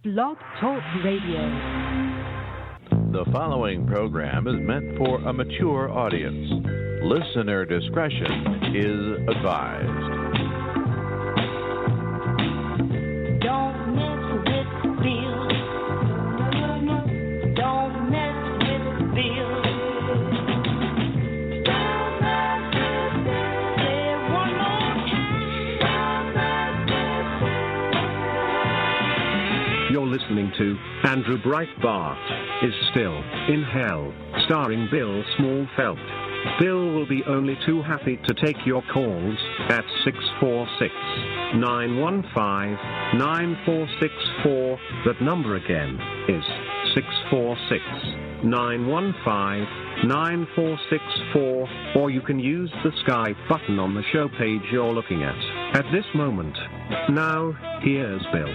Blog Talk Radio. The following program is meant for a mature audience. Listener discretion is advised. Don't mess with Bill. Don't mess with Bill. Don't mess with Bill. Say one more time. You're listening to Andrew Breitbart is Still in Hell, starring Bill Smallfelt. Bill will be only too happy to take your calls at 646-915-9464. That number again is 646-915-9464, or you can use the Skype button on the show page you're looking at this moment. Now, here's Bill.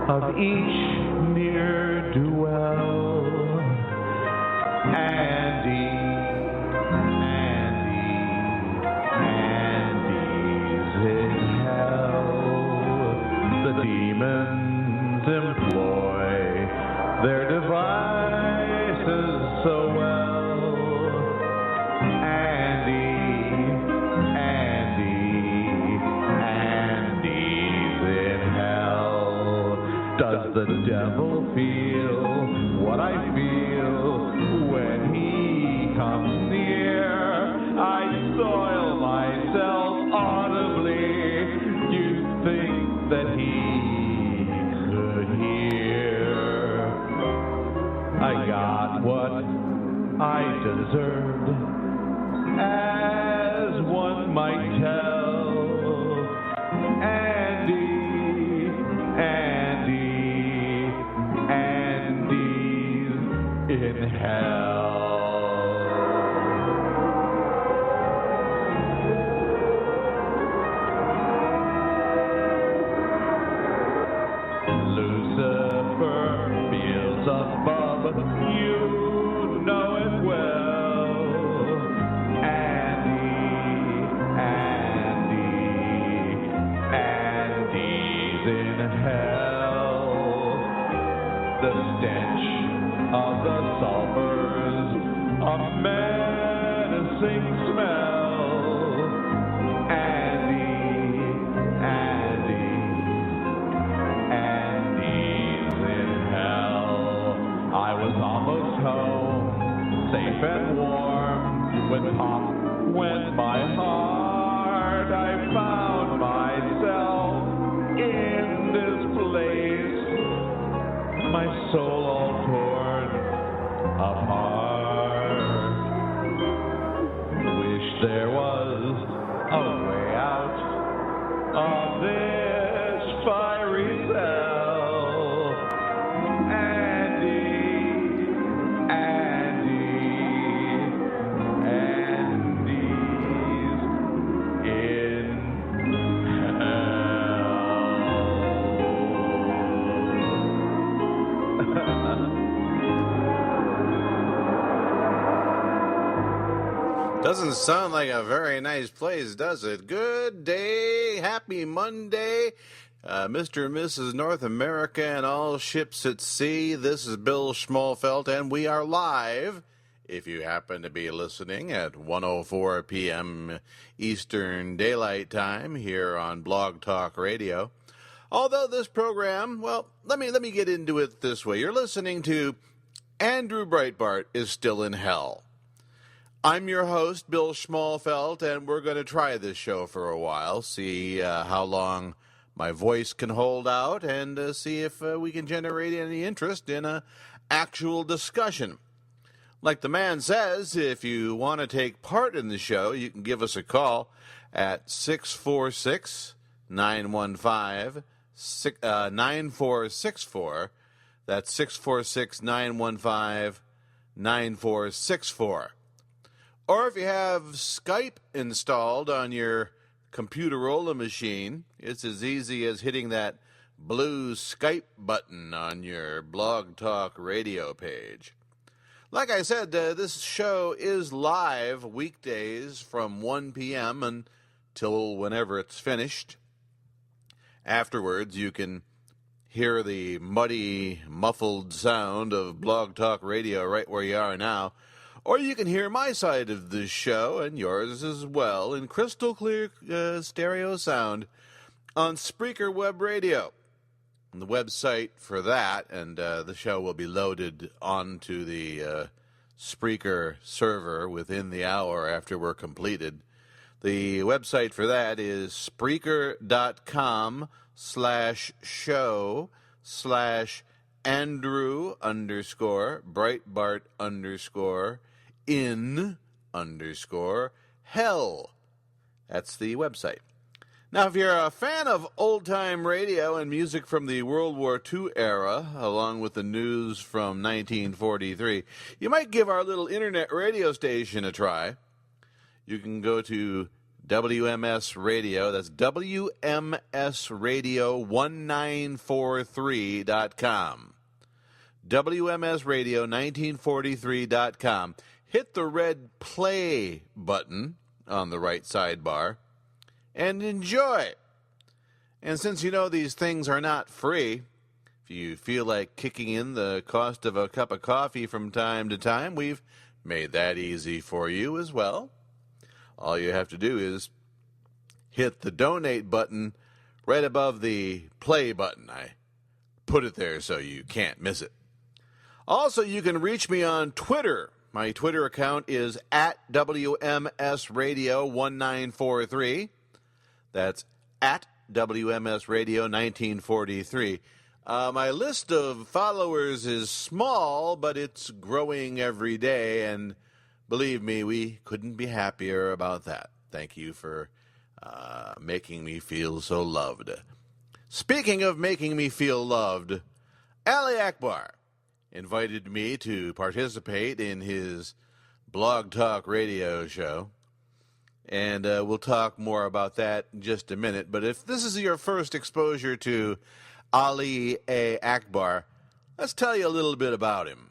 Of each ne'er-do-well, Andy's in hell. The demons employ their devices so well. Andy's in hell. Does the devil feel what I feel when he comes near? I soil myself audibly. You think that he could hear? I got what I deserved, as one might tell. In hell. Lucifer feels above, you know it well. Andy's in hell. The stench of the sulfurs, a menacing smell. Andy's in hell. I was almost home, safe and warm, when pop went my heart. I found myself in this place, my soul all torn apart. Wish there was a way out of this fiery cell. Andy's in Doesn't sound like a very nice place, does it? Good day, happy Monday, Mr. and Mrs. North America and all ships at sea. This is Bill Smallfelt, and we are live, if you happen to be listening, at 1:04 p.m. Eastern Daylight Time here on Blog Talk Radio. Although this program, well, let me get into it this way. You're listening to Andrew Breitbart is Still in Hell. I'm your host, Bill Smallfelt, and we're going to try this show for a while, see how long my voice can hold out, and see if we can generate any interest in an actual discussion. Like the man says, if you want to take part in the show, you can give us a call at 646-915-9464. That's 646-915-9464. Or if you have Skype installed on your computerola machine, it's as easy as hitting that blue Skype button on your Blog Talk Radio page. Like I said, this show is live weekdays from 1 p.m. until whenever it's finished. Afterwards, you can hear the muddy, muffled sound of Blog Talk Radio right where you are now. Or you can hear my side of the show, and yours as well, in crystal clear stereo sound on Spreaker Web Radio. And the website for that, and the show will be loaded onto the Spreaker server within the hour after we're completed. The website for that is Spreaker.com/show/Andrew_Breitbart_in_hell. That's the website. Now, if you're a fan of old-time radio and music from the World War II era, along with the news from 1943, you might give our little internet radio station a try. You can go to WMS Radio, that's WMSradio1943.com. WMSradio1943.com. Hit the red play button on the right sidebar and enjoy. And since you know these things are not free, if you feel like kicking in the cost of a cup of coffee from time to time, we've made that easy for you as well. All you have to do is hit the donate button right above the play button. I put it there so you can't miss it. Also, you can reach me on Twitter. My Twitter account is at WMSradio1943. That's at WMSradio1943. My list of followers is small, but it's growing every day, and believe me, we couldn't be happier about that. Thank you for making me feel so loved. Speaking of making me feel loved, Ali Akbar invited me to participate in his Blog Talk Radio show. And we'll talk more about that in just a minute. But if this is your first exposure to Ali A. Akbar, let's tell you a little bit about him.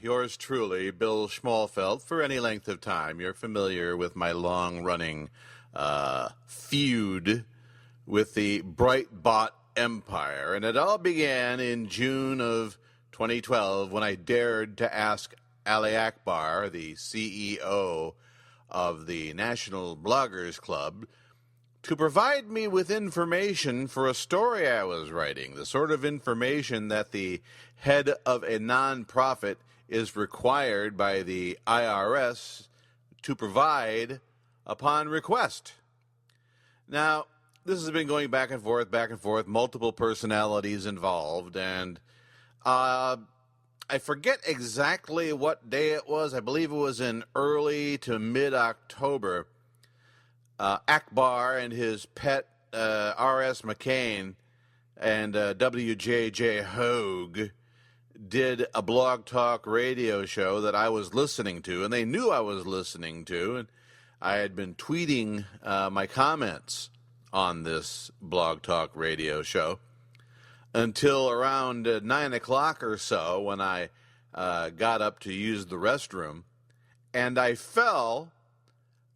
yours truly, Bill Schmalfeld, for any length of time. You're familiar with my long-running feud with the Breitbart empire. And it all began in June of 2012 when I dared to ask Ali Akbar, the CEO of the National Bloggers Club, to provide me with information for a story I was writing, the sort of information that the head of a nonprofit is required by the IRS to provide upon request. Now, this has been going back and forth, multiple personalities involved, and I forget exactly what day it was. I believe it was in early to mid-October. Akbar and his pet R.S. McCain and WJJ Hogue did a blog talk radio show that I was listening to, and they knew I was listening to, and I had been tweeting my comments on this blog talk radio show until around 9 o'clock or so when I got up to use the restroom, and I fell,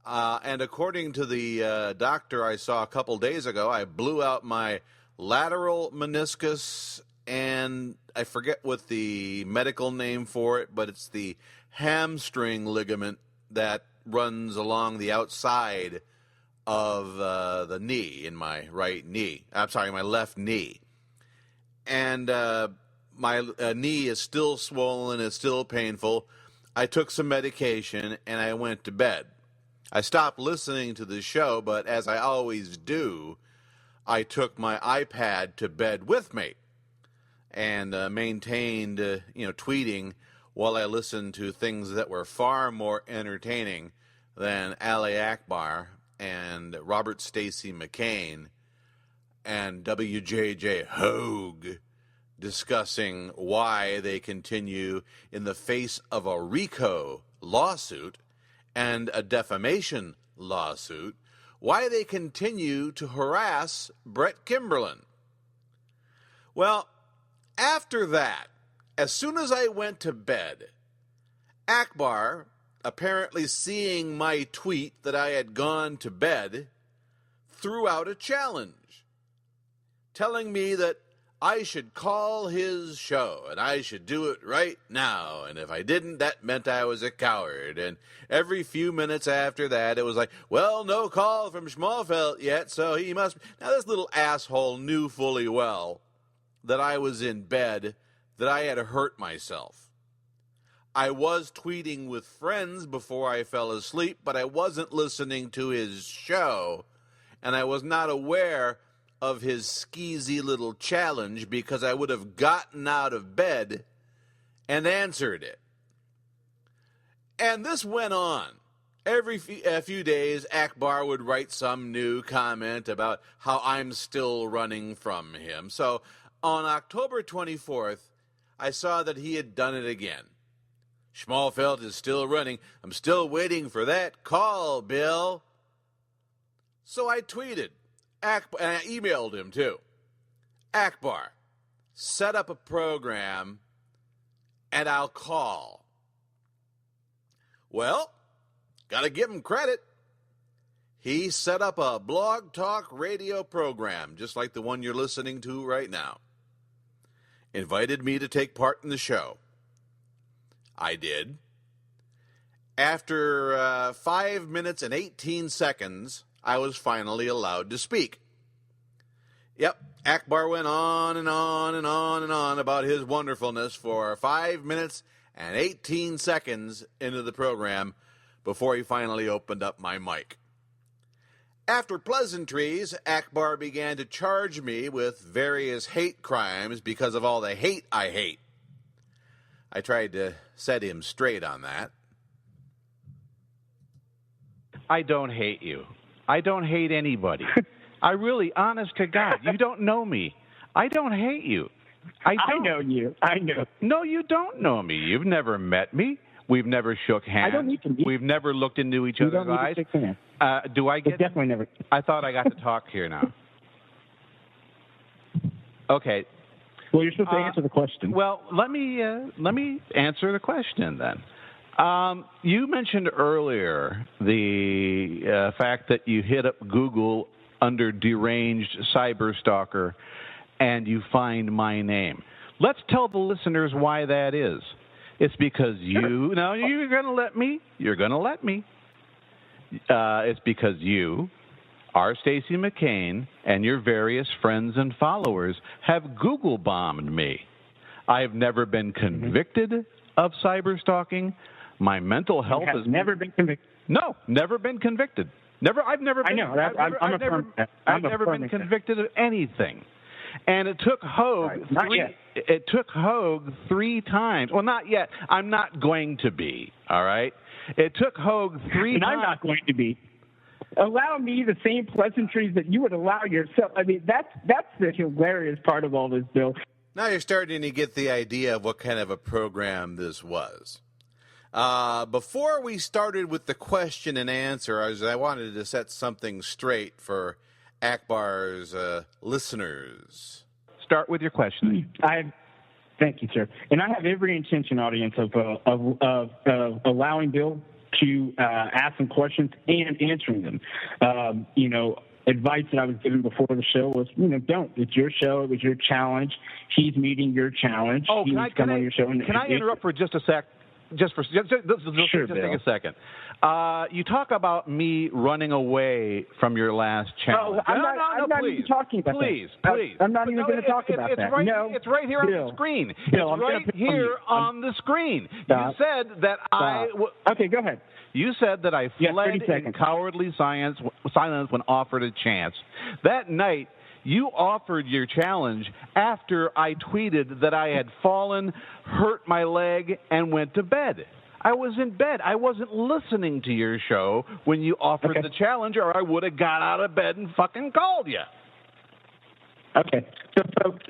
and according to the doctor I saw a couple days ago, I blew out my lateral meniscus, and I forget what the medical name for it, but it's the hamstring ligament that runs along the outside of the knee in my right knee. I'm sorry, my left knee. And my knee is still swollen, it's still painful. I took some medication, and I went to bed. I stopped listening to the show, but as I always do, I took my iPad to bed with me and maintained, tweeting while I listened to things that were far more entertaining than Ali Akbar and Robert Stacy McCain and WJJ Hogue discussing why they continue in the face of a RICO lawsuit and a defamation lawsuit, why they continue to harass Brett Kimberlin. Well, after that, as soon as I went to bed, Akbar, apparently seeing my tweet that I had gone to bed, threw out a challenge, telling me that I should call his show, and I should do it right now, and if I didn't, that meant I was a coward. And every few minutes after that, it was like, well, no call from Schmalfeld yet, so he must... Now, this little asshole knew fully well that I was in bed, that I had hurt myself. I was tweeting with friends before I fell asleep, but I wasn't listening to his show, and I was not aware of his skeezy little challenge because I would have gotten out of bed and answered it. And this went on. Every few days, Akbar would write some new comment about how I'm still running from him. So on October 24th, I saw that he had done it again. Schmalfeld is still running. I'm still waiting for that call, Bill. So I tweeted. Akbar, and I emailed him too. Akbar, set up a program and I'll call. Well, gotta give him credit. He set up a blog talk radio program, just like the one you're listening to right now. Invited me to take part in the show. I did. After 5 minutes and 18 seconds, I was finally allowed to speak. Yep, Akbar went on and on and on and on about his wonderfulness for 5 minutes and 18 seconds into the program before he finally opened up my mic. After pleasantries, Akbar began to charge me with various hate crimes because of all the hate I hate. I tried to set him straight on that. I don't hate you. I don't hate anybody. I really, honest to God, you don't know me. I don't hate you. I know you. I know. No, you don't know me. You've never met me. We've never shook hands. I don't need to meet. We've never looked into each other's eyes. Do I get? Definitely never. I thought I got to talk here now. Okay. Well, you're supposed to answer the question. Well, let me answer the question then. You mentioned earlier the fact that you hit up Google under deranged cyberstalker and you find my name. Let's tell the listeners why that is. It's because you. Now you're going to let me. You're going to let me. It's because you, R. Stacey McCain, and your various friends and followers have Google bombed me. I have never been convicted of cyberstalking. My mental health has never been convicted. No, never been convicted. Never. I've never been. I know. I've never been convicted of anything. And it took Hogue It took Hogue 3 times. Well, not yet. I'm not going to be. All right. It took Hogue 3 times. And I'm not going to be. Allow me the same pleasantries that you would allow yourself. I mean, that's the hilarious part of all this, Bill. Now you're starting to get the idea of what kind of a program this was. Before we started with the question and answer, I wanted to set something straight for Akbar's listeners. Start with your question. Thank you, sir. And I have every intention, audience, of allowing Bill to ask some questions and answering them. Advice that I was given before the show was, don't. It's your show. It was your challenge. He's meeting your challenge. Oh, can I interrupt for just a sec? Just take a second. You talk about me running away from your last challenge. I'm not even talking about that. Please. I'm not even going to talk about that. It's right here on the screen. Bill, it's right here on the screen. Stop. You said that Okay, go ahead. You said that I fled in cowardly silence when offered a chance. That night, you offered your challenge after I tweeted that I had fallen, hurt my leg, and went to bed. I was in bed. I wasn't listening to your show when you offered the challenge, or I would have got out of bed and fucking called you. Okay. So, folks,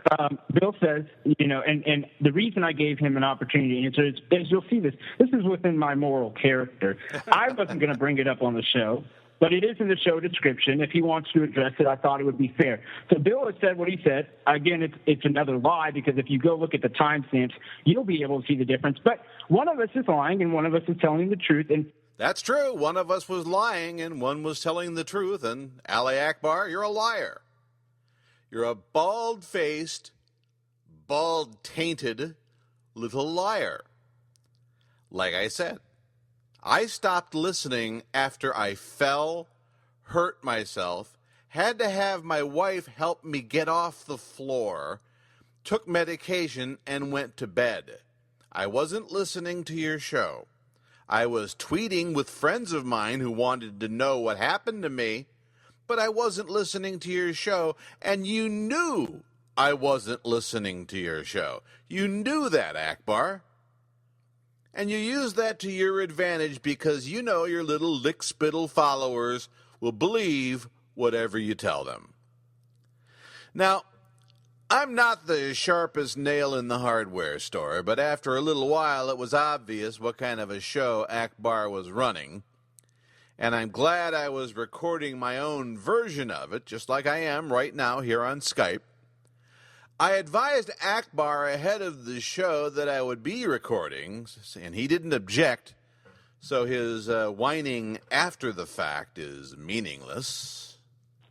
Bill says, and the reason I gave him an opportunity to answer is you'll see this. This is within my moral character. I wasn't going to bring it up on the show, but it is in the show description. If he wants to address it, I thought it would be fair. So Bill has said what he said. Again, it's another lie, because if you go look at the timestamps, you'll be able to see the difference. But one of us is lying and one of us is telling the truth. And that's true. One of us was lying and one was telling the truth. And Ali Akbar, you're a liar. You're a bald-faced, bald-tainted little liar. Like I said, I stopped listening after I fell, hurt myself, had to have my wife help me get off the floor, took medication, and went to bed. I wasn't listening to your show. I was tweeting with friends of mine who wanted to know what happened to me, but I wasn't listening to your show, and you knew I wasn't listening to your show. You knew that, Akbar. And you use that to your advantage because you know your little lick-spittle followers will believe whatever you tell them. Now, I'm not the sharpest nail in the hardware store, but after a little while it was obvious what kind of a show Akbar was running. And I'm glad I was recording my own version of it, just like I am right now here on Skype. I advised Akbar ahead of the show that I would be recording, and he didn't object, so his whining after the fact is meaningless.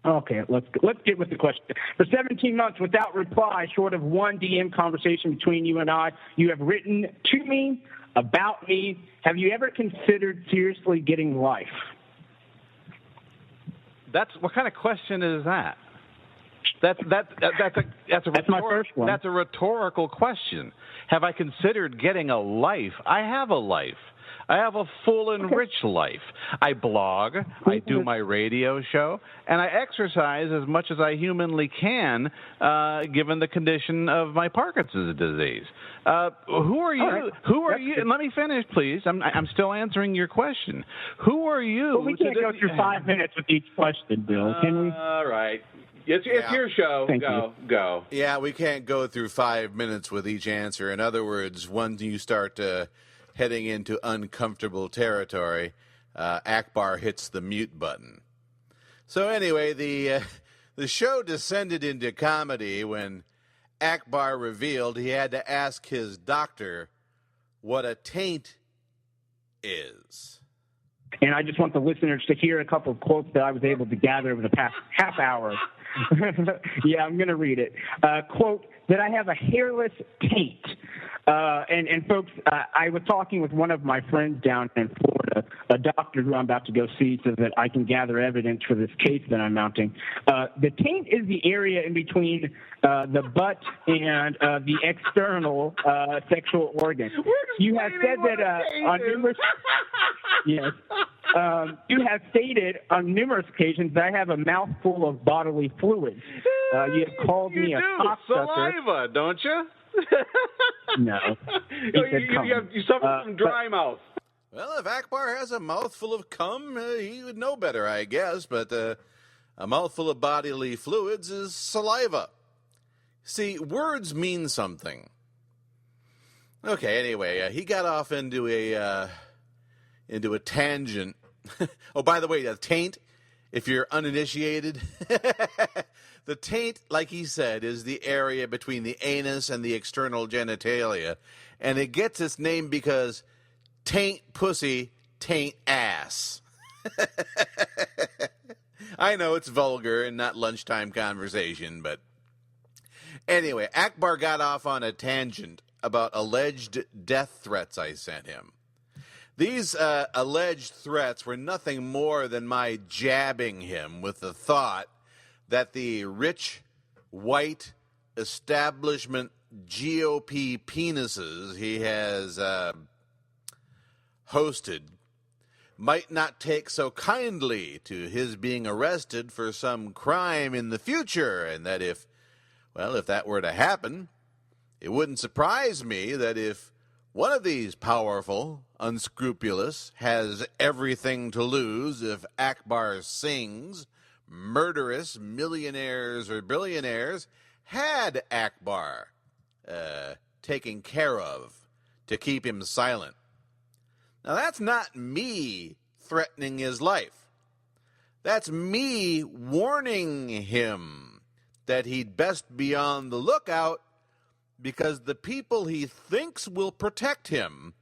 Okay, let's get with the question. For 17 months without reply, short of one DM conversation between you and I, you have written to me, about me. Have you ever considered seriously getting life? What kind of question is that? That's my first one. That's a rhetorical question. Have I considered getting a life? I have a life. I have a full and rich life. I blog, I do my radio show, and I exercise as much as I humanly can, given the condition of my Parkinson's disease. Who are you? Right. Who are you? And let me finish, please. I'm still answering your question. Who are you? Well, we can't go through 5 minutes with each question, Bill. Can we? All right. It's your show. Go. Yeah, we can't go through 5 minutes with each answer. In other words, once you start heading into uncomfortable territory, Akbar hits the mute button. So anyway, the show descended into comedy when Akbar revealed he had to ask his doctor what a taint is. And I just want the listeners to hear a couple of quotes that I was able to gather over the past half hour. Yeah, I'm going to read it. Quote, that I have a hairless taint. And folks, I was talking with one of my friends down in Florida, a doctor who I'm about to go see so that I can gather evidence for this case that I'm mounting. The taint is the area in between the butt and the external sexual organ. You have said that on numerous... Yes. You have stated on numerous occasions that I have a mouthful of bodily fluids. You have called me a cocksucker. Saliva, don't you? No. You suffer from dry mouth. Well, if Akbar has a mouthful of cum, he would know better, I guess. But a mouthful of bodily fluids is saliva. See, words mean something. Okay, anyway, he got off into a tangent. Oh, by the way, the taint, if you're uninitiated, the taint, like he said, is the area between the anus and the external genitalia. And it gets its name because taint pussy, taint ass. I know it's vulgar and not lunchtime conversation, but anyway, Akbar got off on a tangent about alleged death threats I sent him. These alleged threats were nothing more than my jabbing him with the thought that the rich, white, establishment GOP penises he has hosted might not take so kindly to his being arrested for some crime in the future, and that if that were to happen, it wouldn't surprise me that if one of these powerful, unscrupulous, has everything to lose if Akbar Singh's murderous millionaires or billionaires had Akbar taken care of to keep him silent. Now, that's not me threatening his life. That's me warning him that he'd best be on the lookout because the people he thinks will protect him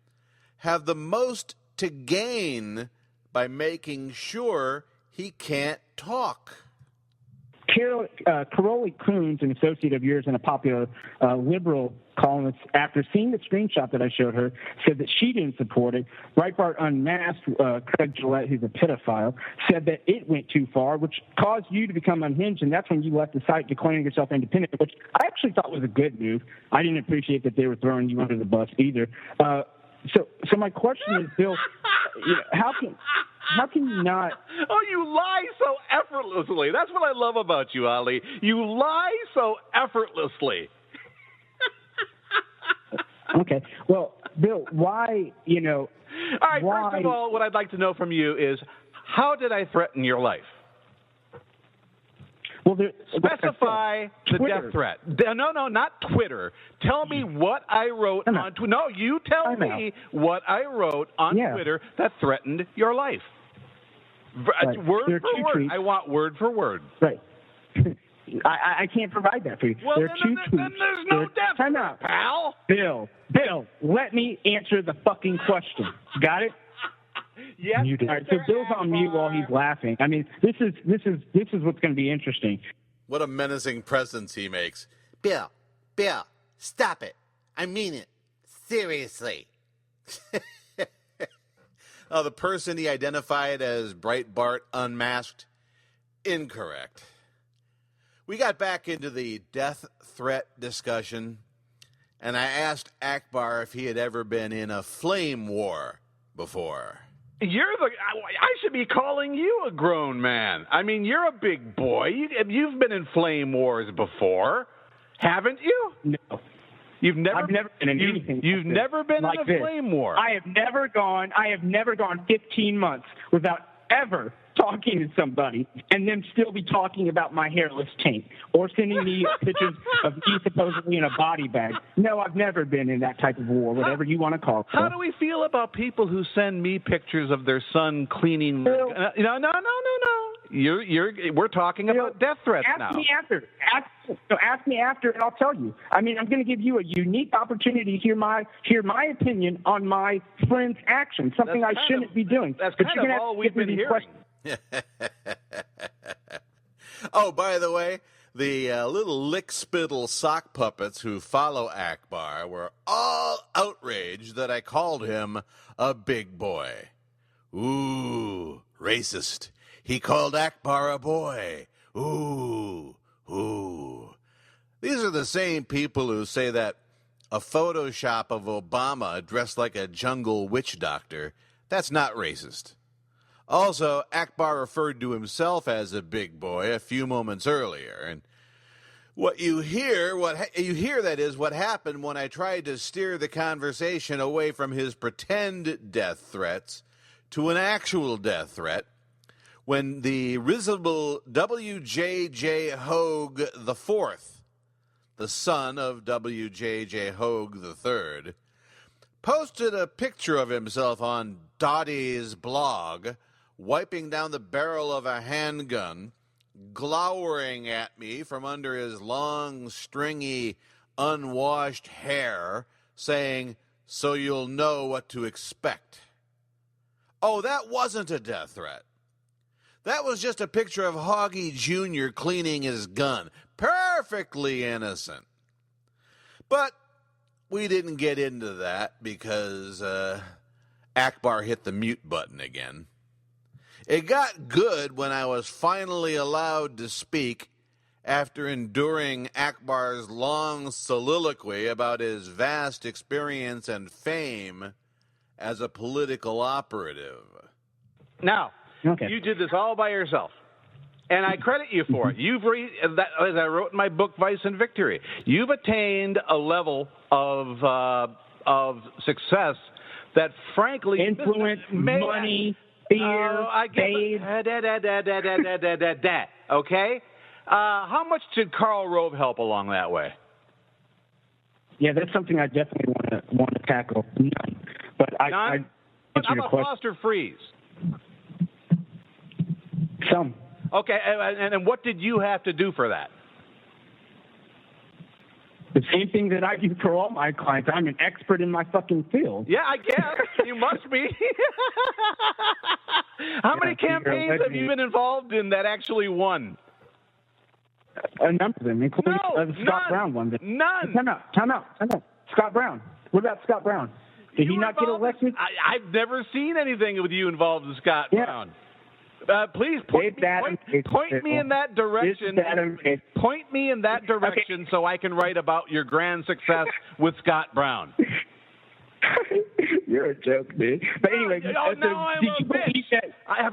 have the most to gain by making sure he can't talk. Caroli Coons, an associate of yours and a popular liberal columnist, after seeing the screenshot that I showed her, said that she didn't support it. Breitbart unmasked Craig Gillette, who's a pedophile, said that it went too far, which caused you to become unhinged, and that's when you left the site declaring yourself independent, which I actually thought was a good move. I didn't appreciate that they were throwing you under the bus either. So my question is, Bill, how can you not? Oh, you lie so effortlessly. That's what I love about you, Ali. You lie so effortlessly. Okay. Well, Bill, why, All right, why? First of all, what I'd like to know from you is, how did I threaten your life? Well, Specify the Twitter. death threat. No, not Twitter. Tell me what I wrote on Twitter. No, you tell me what I wrote on Twitter that threatened your life. Right. Word There are for two word. tweets. I want word for word. Right. I can't provide that for you. Well, there are two tweets. Then there's no death Time threat, out. pal. Bill, let me answer the fucking question. Got it? Yes. All right, so Bill's on mute while he's laughing. I mean, this is what's going to be interesting. What a menacing presence he makes. Bill, stop it. I mean it. Seriously. The person he identified as Breitbart unmasked, incorrect. We got back into the death threat discussion, and I asked Akbar if he had ever been in a flame war before. I should be calling you a grown man. I mean, you're a big boy. You've been in flame wars before, haven't you? No. I've never been in anything. You've never been like in a this. flame war. I have never gone 15 months without ever talking to somebody and them still be talking about my hairless taint or sending me pictures of me supposedly in a body bag. No, I've never been in that type of war, whatever you want to call it. How do we feel about people who send me pictures of their son cleaning? No. We're talking about death threats now. Ask me after, and I'll tell you. I mean, I'm going to give you a unique opportunity to hear my opinion on my friend's actions, something I shouldn't be doing. That's kind of all we've been hearing. Oh, by the way, the little lick-spittle sock puppets who follow Akbar were all outraged that I called him a big boy. Ooh, racist. He called Akbar a boy. Ooh. These are the same people who say that a Photoshop of Obama dressed like a jungle witch doctor, that's not racist. Also, Akbar referred to himself as a big boy a few moments earlier, and what you hear that is what happened when I tried to steer the conversation away from his pretend death threats to an actual death threat when the risible W.J.J. Hogue IV, the son of W.J.J. Hogue III, posted a picture of himself on Dottie's blog, wiping down the barrel of a handgun, glowering at me from under his long, stringy, unwashed hair, saying, "So you'll know what to expect." Oh, that wasn't a death threat. That was just a picture of Hoggy Jr. cleaning his gun. Perfectly innocent. But we didn't get into that because Akbar hit the mute button again. It got good when I was finally allowed to speak after enduring Akbar's long soliloquy about his vast experience and fame as a political operative. Now, you did this all by yourself, and I credit you for it. As I wrote in my book, Vice and Victory, you've attained a level of success that, frankly, influence, money, fear, okay? How much did Karl Rove help along that way? Yeah, that's something I definitely want to tackle. None. But I how about Foster Freeze? Some. Okay, and what did you have to do for that? The same thing that I do for all my clients. I'm an expert in my fucking field. Yeah, I guess. You must be. How many campaigns have you been involved in that actually won? A number of them, including the Scott Brown one. None. Time out. Scott Brown. What about Scott Brown? Did he not get elected? I've never seen anything with you involved with Scott Brown. Please point me in that direction. Point me in that direction so I can write about your grand success with Scott Brown. You're a joke, dude. But anyway, have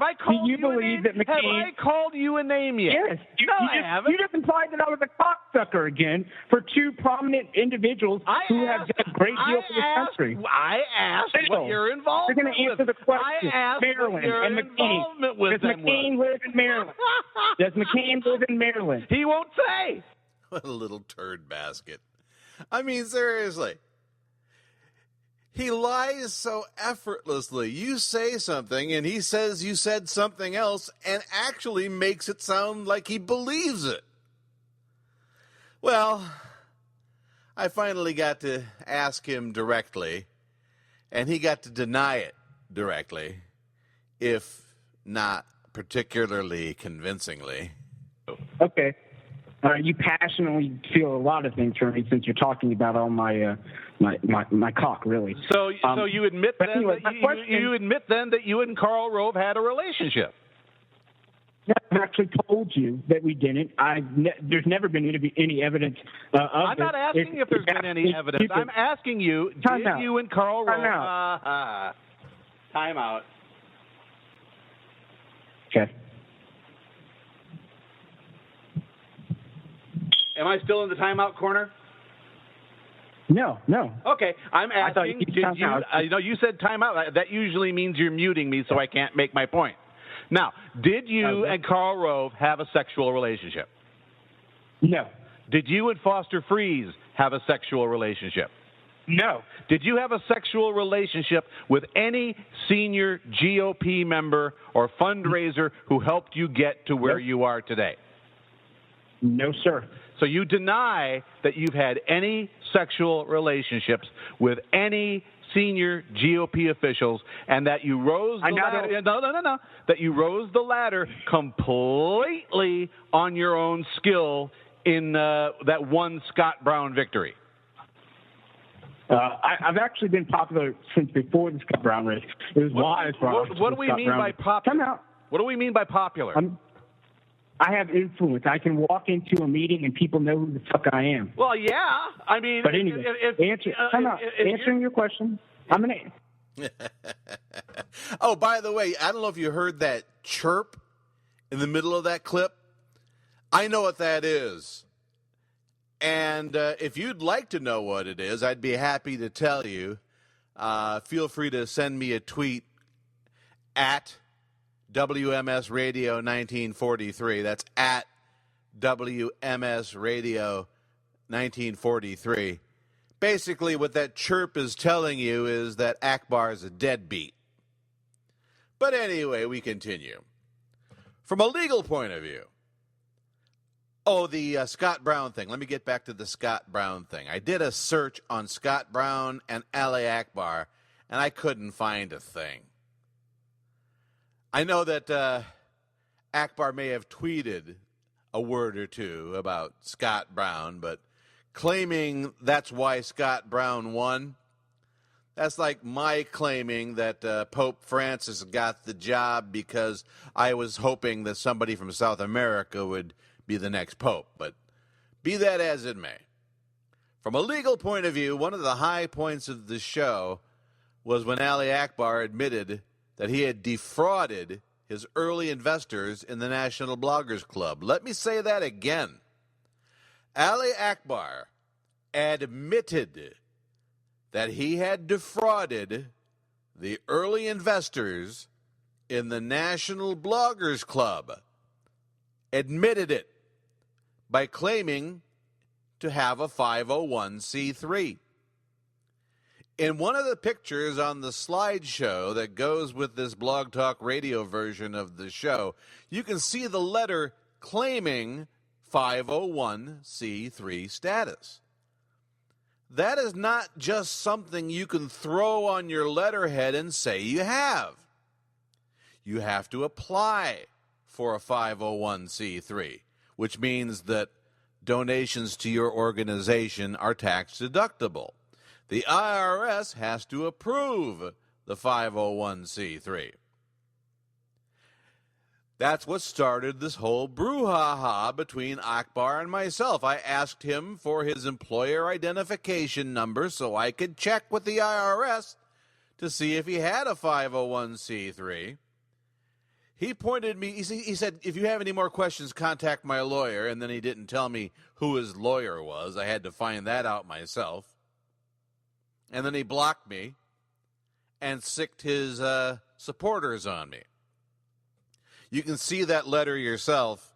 I called you a name? Have I called you a name yet? Yes. I haven't. You just implied that I was a cocksucker again for two prominent individuals who have done a great deal for this country. I asked what your involvement You're going to answer the question. I asked Maryland what your and involvement with Does them McCain was. live in Maryland? Does McCain live in Maryland? He won't say. What a little turd basket. I mean, seriously. He lies so effortlessly. You say something, and he says you said something else, and actually makes it sound like he believes it. Well, I finally got to ask him directly, and he got to deny it directly, if not particularly convincingly. Okay. You passionately feel a lot of things for me since you're talking about all my cock, really. So you admit you admit then that you and Karl Rove had a relationship. I've actually told you that we didn't. There's never been any evidence of I'm not asking if there's been any evidence. I'm asking you, did you and Karl Rove... Time out. Okay. Am I still in the timeout corner? No. Okay, I'm asking, you said timeout. That usually means you're muting me so I can't make my point. Now, did you and Karl Rove have a sexual relationship? No. Did you and Foster Freeze have a sexual relationship? No. Did you have a sexual relationship with any senior GOP member or fundraiser who helped you get to where you are today? No, sir. So you deny that you've had any sexual relationships with any senior GOP officials, and that you rose the ladder. No. That you rose the ladder completely on your own skill in that one Scott Brown victory. I've actually been popular since before the Scott Brown race. It was wise. What do we mean by popular? Come out. What do we mean by popular? I have influence. I can walk into a meeting and people know who the fuck I am. Well, yeah. I mean, but anyway, answering your question, I'm an. Oh, by the way, I don't know if you heard that chirp in the middle of that clip. I know what that is. And if you'd like to know what it is, I'd be happy to tell you. Feel free to send me a tweet at WMS Radio 1943. That's at WMS Radio 1943. Basically, what that chirp is telling you is that Akbar is a deadbeat. But anyway, we continue. From a legal point of view, the Scott Brown thing. Let me get back to the Scott Brown thing. I did a search on Scott Brown and Ali Akbar, and I couldn't find a thing. I know that Akbar may have tweeted a word or two about Scott Brown, but claiming that's why Scott Brown won, that's like my claiming that Pope Francis got the job because I was hoping that somebody from South America would be the next pope. But be that as it may, from a legal point of view, one of the high points of the show was when Ali Akbar admitted that he had defrauded his early investors in the National Bloggers Club. Let me say that again. Ali Akbar admitted that he had defrauded the early investors in the National Bloggers Club. Admitted it by claiming to have a 501c3. In one of the pictures on the slideshow that goes with this Blog Talk Radio version of the show, you can see the letter claiming 501c3 status. That is not just something you can throw on your letterhead and say you have. You have to apply for a 501c3, which means that donations to your organization are tax deductible. The IRS has to approve the 501c3. That's what started this whole brouhaha between Akbar and myself. I asked him for his employer identification number so I could check with the IRS to see if he had a 501c3. He pointed me, he said, if you have any more questions, contact my lawyer. And then he didn't tell me who his lawyer was. I had to find that out myself. And then he blocked me and sicked his supporters on me. You can see that letter yourself,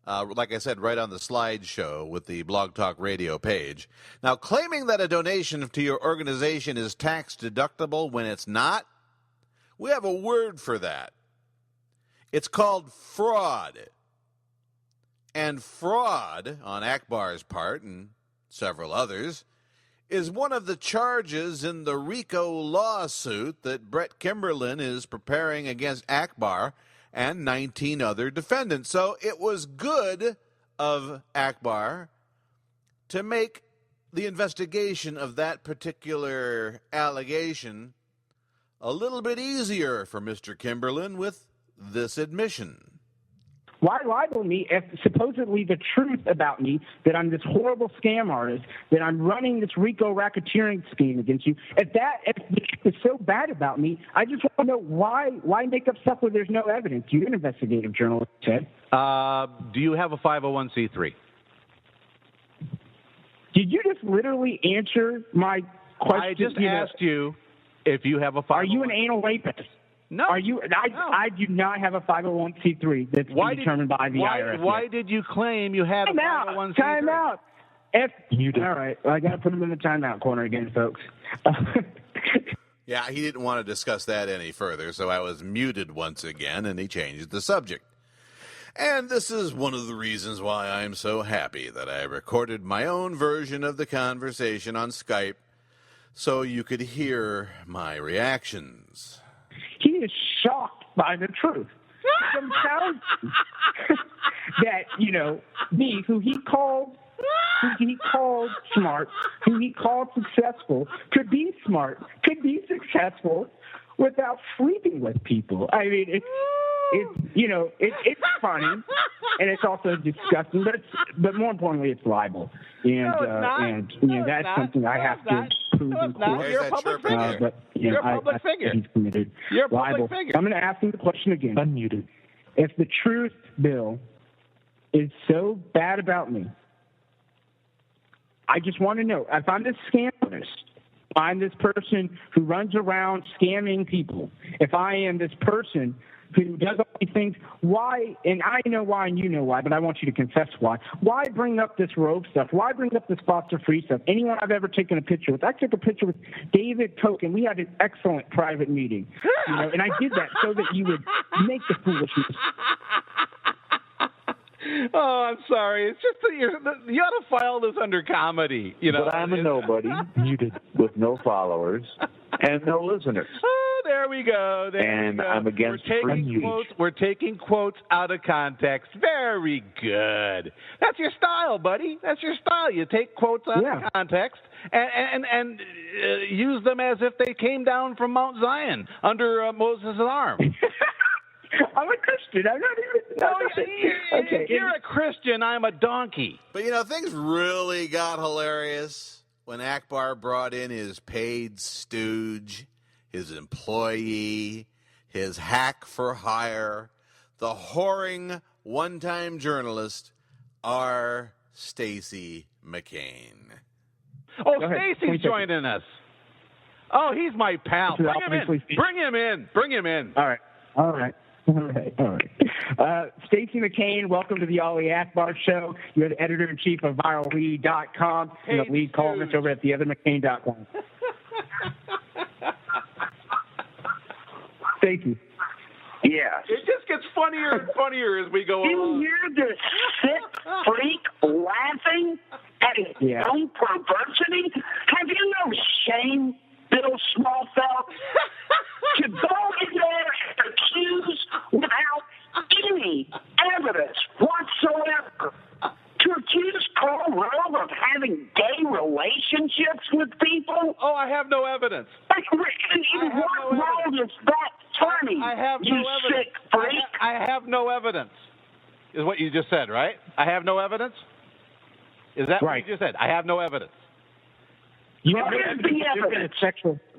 like I said, right on the slideshow with the Blog Talk Radio page. Now, claiming that a donation to your organization is tax deductible when it's not, we have a word for that. It's called fraud. And fraud, on Akbar's part and several others, is one of the charges in the RICO lawsuit that Brett Kimberlin is preparing against Akbar and 19 other defendants. So it was good of Akbar to make the investigation of that particular allegation a little bit easier for Mr. Kimberlin with this admission. Why lie to me if supposedly the truth about me, that I'm this horrible scam artist, that I'm running this RICO racketeering scheme against you? If the truth is so bad about me, I just want to know why make up stuff where there's no evidence? You're an investigative journalist, Ted. Do you have a 501c3? Did you just literally answer my question? I just asked you if you have a 501c3. Are you an anal rapist? No. Are you? I do not have a 501c3 that's determined by the IRS. Why did you claim you had a 501c3? All right. Well, I got to put him in the timeout corner again, folks. Yeah, he didn't want to discuss that any further, so I was muted once again, and he changed the subject. And this is one of the reasons why I'm so happy that I recorded my own version of the conversation on Skype so you could hear my reactions. He is shocked by the truth. Some sounds that, me, who he called smart, who he called successful, could be smart, could be successful without sleeping with people. I mean, it's funny, and it's also disgusting, but more importantly, it's libel, and that's something I have to prove in court. You're a public figure. But You're a public figure. He's committed You're a libel. public figure. I'm going to ask him the question again. Unmuted. If the truth, Bill, is so bad about me, I just want to know, if I'm this scam artist, if I'm this person who runs around scamming people, if I am this person who does all these things, why, and I know why and you know why, but I want you to confess why bring up this robe stuff? Why bring up this foster free stuff? Anyone I've ever taken a picture with, I took a picture with David Koch, and we had an excellent private meeting, and I did that so that you would make the foolishness. Oh, I'm sorry. It's just that you ought to file this under comedy. But I'm a nobody, muted with no followers and no listeners. Oh, there we go. I'm against free speech. We're taking quotes out of context. Very good. That's your style, buddy. That's your style. You take quotes out of context and use them as if they came down from Mount Zion under Moses' arm. I'm a Christian. I'm not even. Okay. You're a Christian. I'm a donkey. But, things really got hilarious when Akbar brought in his paid stooge, his employee, his hack for hire, the whoring one-time journalist, R. Stacey McCain. Oh, Stacey's joining us. Oh, he's my pal. Bring him in. All right. Stacey McCain, welcome to the Ali Akbar Show. You're the editor-in-chief of ViralLead.com and the lead columnist over at theothermccain.com. Stacey. Yes. It just gets funnier and funnier as we go you along. You hear this sick freak laughing at his own perversity? Have you no shame, Bill Smallfelt, to go in there and accuse without any evidence whatsoever? To accuse Karl Rove of having gay relationships with people? Oh, I have no evidence. In what world is that funny? I have you no evidence. Sick freak. I have no evidence, is what you just said, right? I have no evidence? Is that what you just said? I have no evidence. Where is the evidence?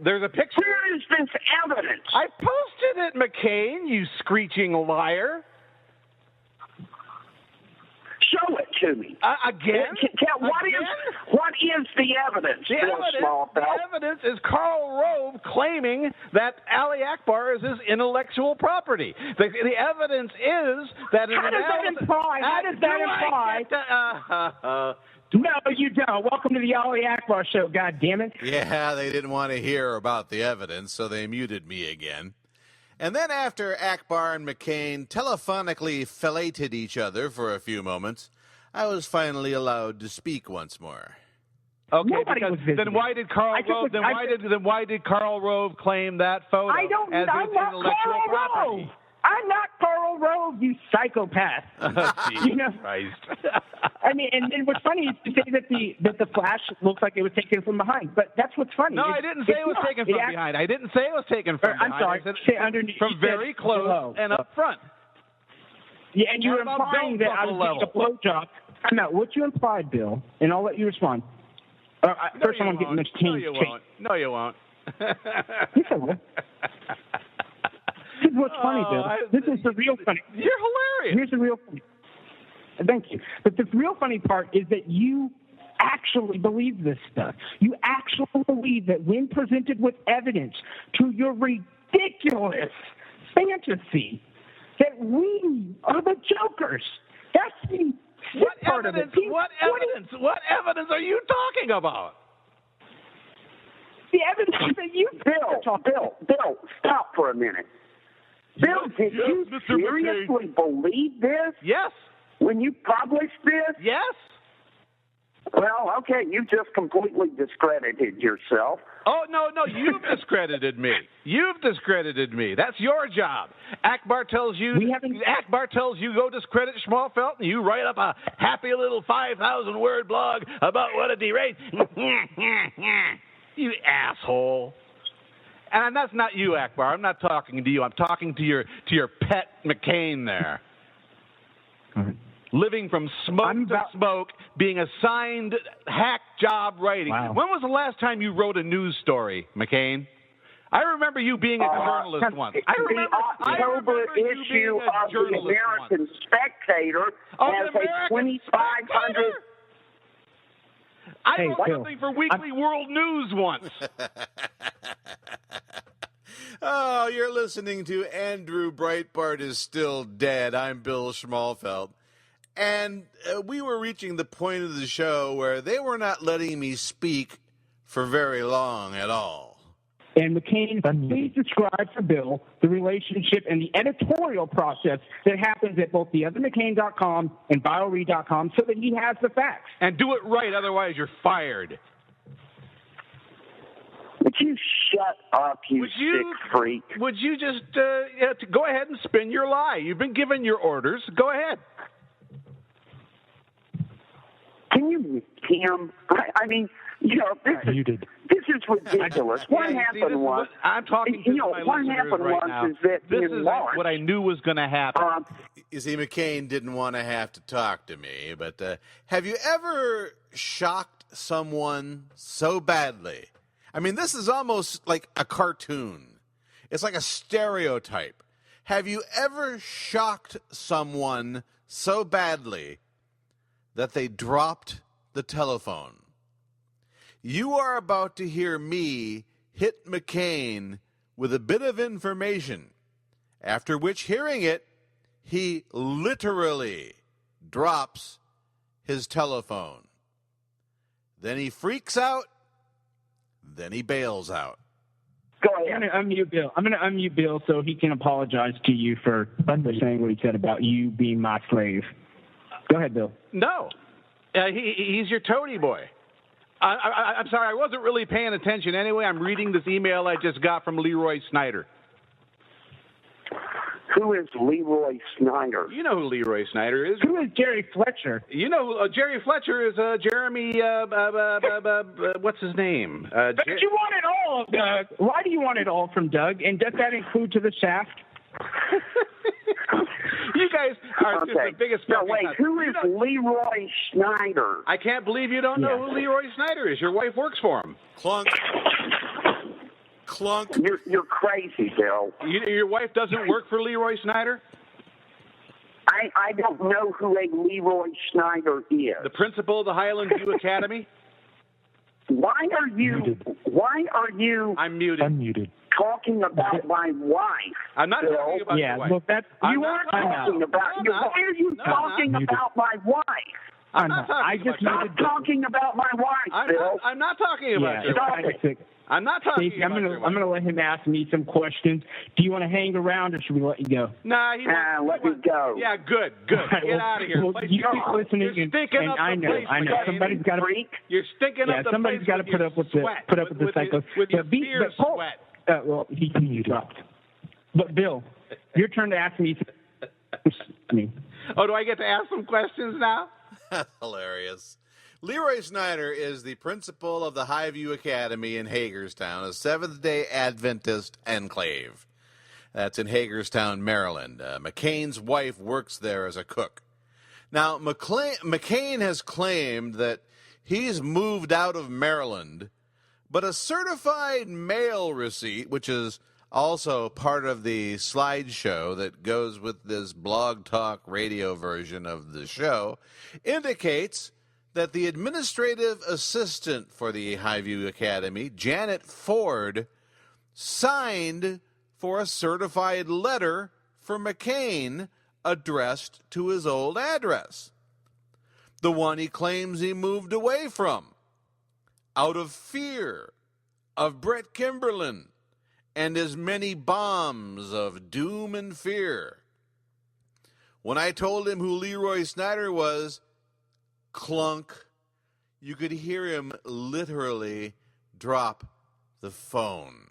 There's a picture. Where is this evidence? I posted it, McCain, you screeching liar. Show it to me. Again? What is the evidence, The evidence is Karl Rove claiming that Ali Akbar is his intellectual property. The evidence is that... How does that imply? No, you don't. Welcome to the Ali Akbar Show, God damn it. Yeah, they didn't want to hear about the evidence, so they muted me again. And then after Akbar and McCain telephonically filleted each other for a few moments, I was finally allowed to speak once more. Okay, then why did Karl Rove claim that photo as his intellectual property? I'm not Karl Rove, you psychopath. Jesus Christ. I mean, and what's funny is to say that the flash looks like it was taken from behind, but that's what's funny. No, I didn't say it was taken from behind. I didn't say it was taken from behind. I'm sorry. I said underneath, from very close and up front. Yeah, and you were implying that I was getting a blowjob. No, what you implied, Bill, and I'll let you respond. First, I'm getting this team. No, you won't. Yes, I will. This is what's funny, Bill. This is the real funny. You're hilarious. Here's the real funny. Thank you. But the real funny part is that you actually believe this stuff. You actually believe that when presented with evidence to your ridiculous fantasy, that we are the jokers. That's the What part of it? What evidence are you talking about? The evidence that you Bill, stop for a minute. Bill, did you seriously believe this? Yes. When you published this? Yes. Well, okay, you just completely discredited yourself. Oh, no, you've discredited me. You've discredited me. That's your job. Akbar tells you go discredit Schmalfeld, and you write up a happy little 5,000-word blog about what a deranged... You asshole. And that's not you, Akbar. I'm not talking to you. I'm talking to your pet McCain there. Living from smoke to smoke, being assigned hack job writing. Wow. When was the last time you wrote a news story, McCain? I remember you being a journalist once. The October issue of the American Spectator has a 2,500... I wrote something for Weekly World News once. Oh, you're listening to Andrew Breitbart is Still Dead. I'm Bill Schmalfeld. And we were reaching the point of the show where they were not letting me speak for very long at all. And McCain, please describe for Bill the relationship and the editorial process that happens at both theothermccain.com and BioRead.com so that he has the facts. And do it right, otherwise you're fired. Would you shut up, you sick freak? Would you just go ahead and spin your lie? You've been given your orders. Go ahead. Can you him? I mean, this is ridiculous. What happened was, I'm talking to my listeners right now. Is that this in is March, what I knew was going to happen. You see, McCain didn't want to have to talk to me, but have you ever shocked someone so badly? I mean, this is almost like a cartoon. It's like a stereotype. Have you ever shocked someone so badly that they dropped the telephone? You are about to hear me hit McCain with a bit of information, after which, hearing it, he literally drops his telephone. Then he freaks out, then he bails out. Go ahead. I'm going to unmute Bill so he can apologize to you for saying what he said about you being my slave. Go ahead, Bill. No. He's your toady boy. I'm sorry, I wasn't really paying attention anyway. I'm reading this email I just got from Leroy Snyder. Who is Leroy Snyder? You know who Leroy Snyder is. Who is Jerry Fletcher? You know, Jerry Fletcher is Jeremy, what's his name? But you want it all, Doug. Why do you want it all from Doug? And does that include to the shaft? You guys are just the biggest... No, wait, who is Leroy Snyder? I can't believe you don't know who Leroy Snyder is. Your wife works for him. Clunk. Clunk. You're crazy, Bill. Your wife doesn't work for Leroy Snyder? I don't know who a Leroy Snyder is. The principal of the Highland View Academy? Why are you... I'm muted. Unmuted. Talking about my wife. I'm not talking about your wife. Look, you are talking about... Why are you talking about my wife? I'm not talking about my wife, Bill. I'm not talking about your wife. I'm not talking Stacey, about your wife. I'm going to let him ask me some questions. Do you want to hang around or should we let you go? Nah, let me go. Yeah, good. Get out of here. Well, you keep listening, You're I know. Somebody's got to. You're stinking up the somebody's got to put up with the psycho. With your beer sweat. Well, he dropped. But Bill, your turn to ask me. Oh, do I get to ask some questions now? Hilarious. Leroy Snyder is the principal of the Highview Academy in Hagerstown, a Seventh-day Adventist enclave. That's in Hagerstown, Maryland. McCain's wife works there as a cook. Now, McCain has claimed that he's moved out of Maryland, but a certified mail receipt, which is also part of the slideshow that goes with this blog talk radio version of the show, indicates that the administrative assistant for the Highview Academy, Janet Ford, signed for a certified letter for McCain addressed to his old address. the one he claims he moved away from, out of fear of Brett Kimberlin and his many bombs of doom and fear. When I told him who Leroy Snyder was, clunk, you could hear him literally drop the phone.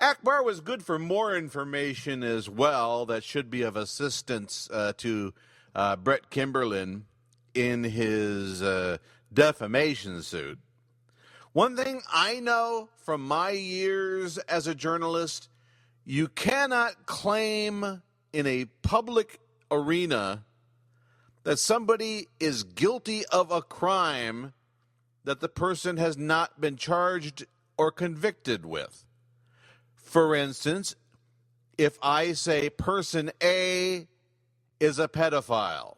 Akbar was good for more information as well that should be of assistance to Brett Kimberlin in his defamation suit. One thing I know from my years as a journalist, you cannot claim in a public arena that somebody is guilty of a crime that the person has not been charged or convicted with. For instance, if I say person A is a pedophile,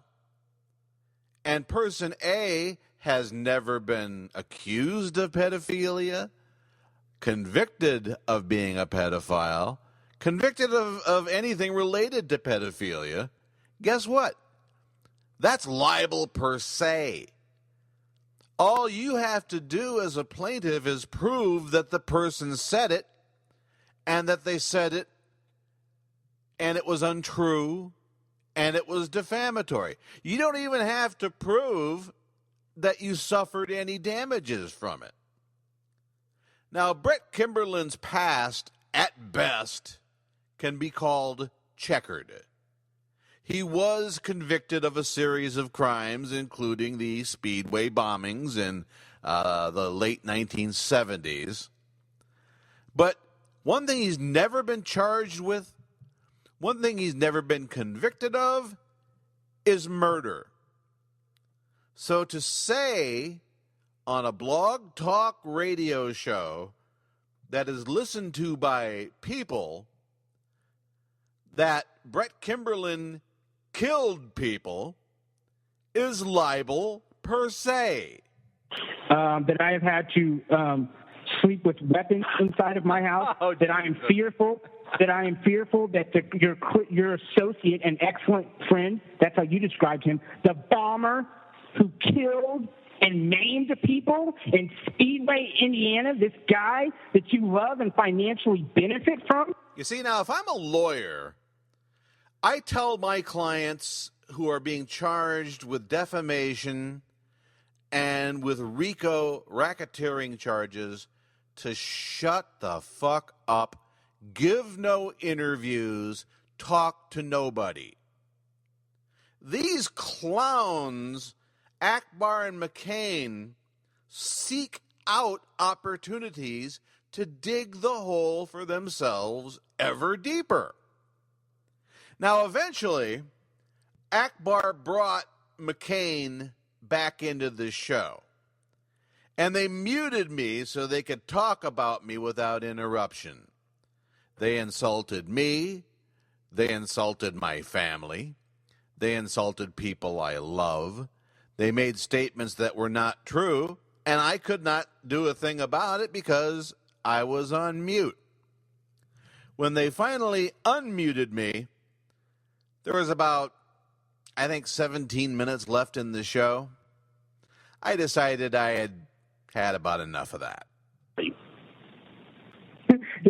and person A has never been accused of pedophilia, convicted of being a pedophile, convicted of anything related to pedophilia, guess what? That's libel per se. All you have to do as a plaintiff is prove that the person said it, and that they said it, and it was untrue, and it was defamatory. You don't even have to prove that you suffered any damages from it. Now, Brett Kimberlin's past, at best, can be called checkered. He was convicted of a series of crimes, including the Speedway bombings in the late 1970s. But one thing he's never been charged with, one thing he's never been convicted of, is murder. So to say on a blog talk radio show that is listened to by people that Brett Kimberlin killed people is libel per se. That I have had to sleep with weapons inside of my house, that I am fearful that your associate and excellent friend, that's how you described him, the bomber who killed and maimed people in Speedway, Indiana, this guy that you love and financially benefit from? You see, now, if I'm a lawyer, I tell my clients who are being charged with defamation and with RICO racketeering charges to shut the fuck up, give no interviews, talk to nobody. These clowns, Akbar and McCain, seek out opportunities to dig the hole for themselves ever deeper. Now, eventually, Akbar brought McCain back into the show, and they muted me so they could talk about me without interruption. They insulted me. They insulted my family. They insulted people I love. They made statements that were not true, and I could not do a thing about it because I was on mute. When they finally unmuted me, there was about, I think, 17 minutes left in the show. I decided I had about enough of that.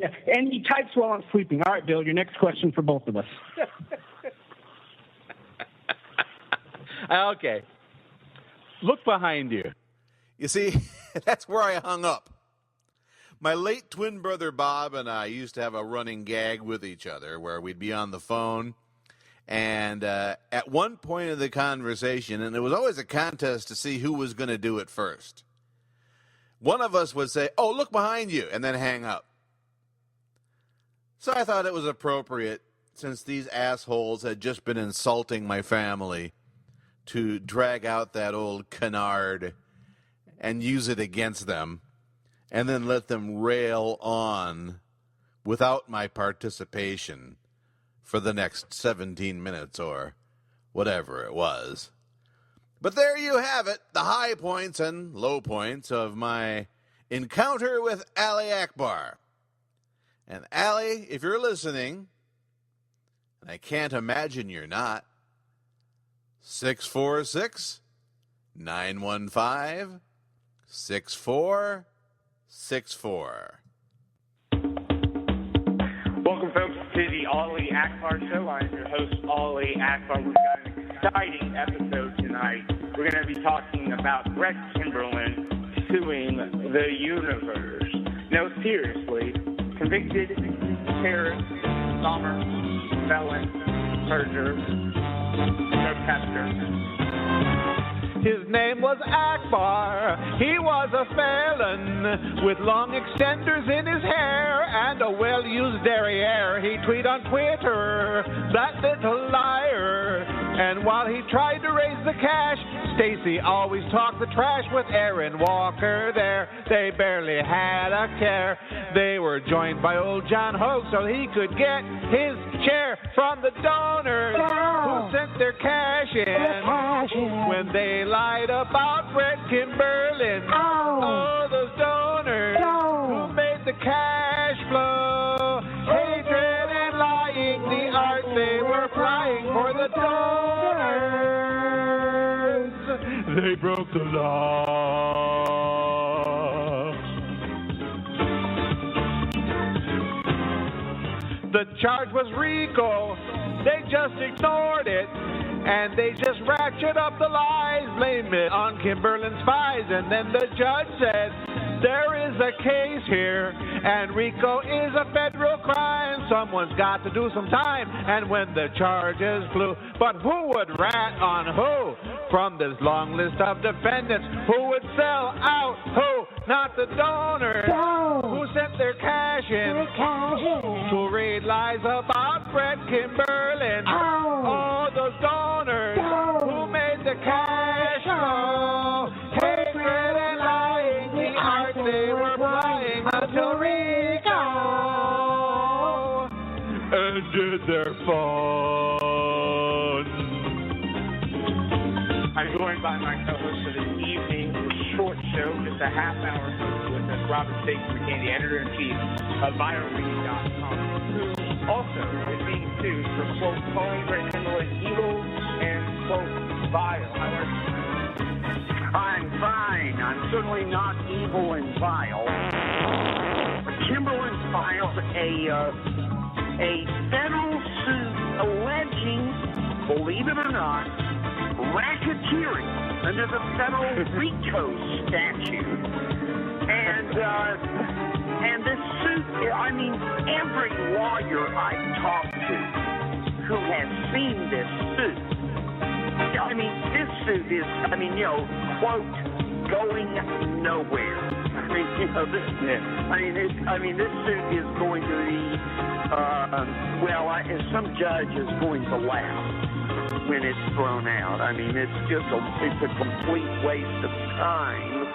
Yeah, and he types while I'm sleeping. All right, Bill, your next question for both of us. Okay. Look behind you. You see, that's where I hung up. My late twin brother Bob and I used to have a running gag with each other where we'd be on the phone, and at one point of the conversation, and it was always a contest to see who was going to do it first, one of us would say, "Oh, look behind you," and then hang up. So I thought it was appropriate, since these assholes had just been insulting my family, to drag out that old canard and use it against them, and then let them rail on without my participation for the next 17 minutes or whatever it was. But there you have it, the high points and low points of my encounter with Ali Akbar. And Ali, if you're listening, and I can't imagine you're not, 646-915-6464. Welcome, folks, to the Ali Akbar Show. I'm your host, Ali Akbar. We've got an exciting episode tonight. We're going to be talking about Brett Kimberlin suing the universe. No, seriously, convicted terrorist, bomber, felon, murderer, protester. His name was Akbar. He was a felon with long extenders in his hair and a well-used derriere. He tweeted on Twitter, that little liar. And while he tried to raise the cash, Stacy always talked the trash with Aaron Walker there. They barely had a care. They were joined by old John Hogue so he could get his share from the donors who sent their cash in when they lied about Brett Kimberlin. Oh, those donors who made the cash flow. Hatred and lying, the art they were plying for the donors. They broke the law. The charge was RICO. They just ignored it. And they just ratchet up the lies, blame it on Kimberlin's spies. And then the judge said, there is a case here, and RICO is a federal crime. Someone's got to do some time. And when the charges flew, but who would rat on who? From this long list of defendants, who would sell out who? Not the donors who sent their cash in to read lies about Brett Kimberlin. Oh, those donors who made the cash flow. Hatred and lying, the art they were playing until RICO ended their fun. I'm joined by my co-host for this evening short show, just a half hour with Robert Stacy, the editor-in-chief of ViralRead.com, who also is being sued for, quote, calling Brett Kimberlin evil and, quote, vile. How are you? I'm fine. I'm certainly not evil and vile. Kimberlin filed a federal suit alleging, believe it or not, racketeering under the federal RICO statute. And this suit, I mean, every lawyer I've talked to who has seen this suit, I mean, this suit is, quote, going nowhere. This suit is going to be, some judge is going to laugh when it's thrown out. I mean, it's a complete waste of time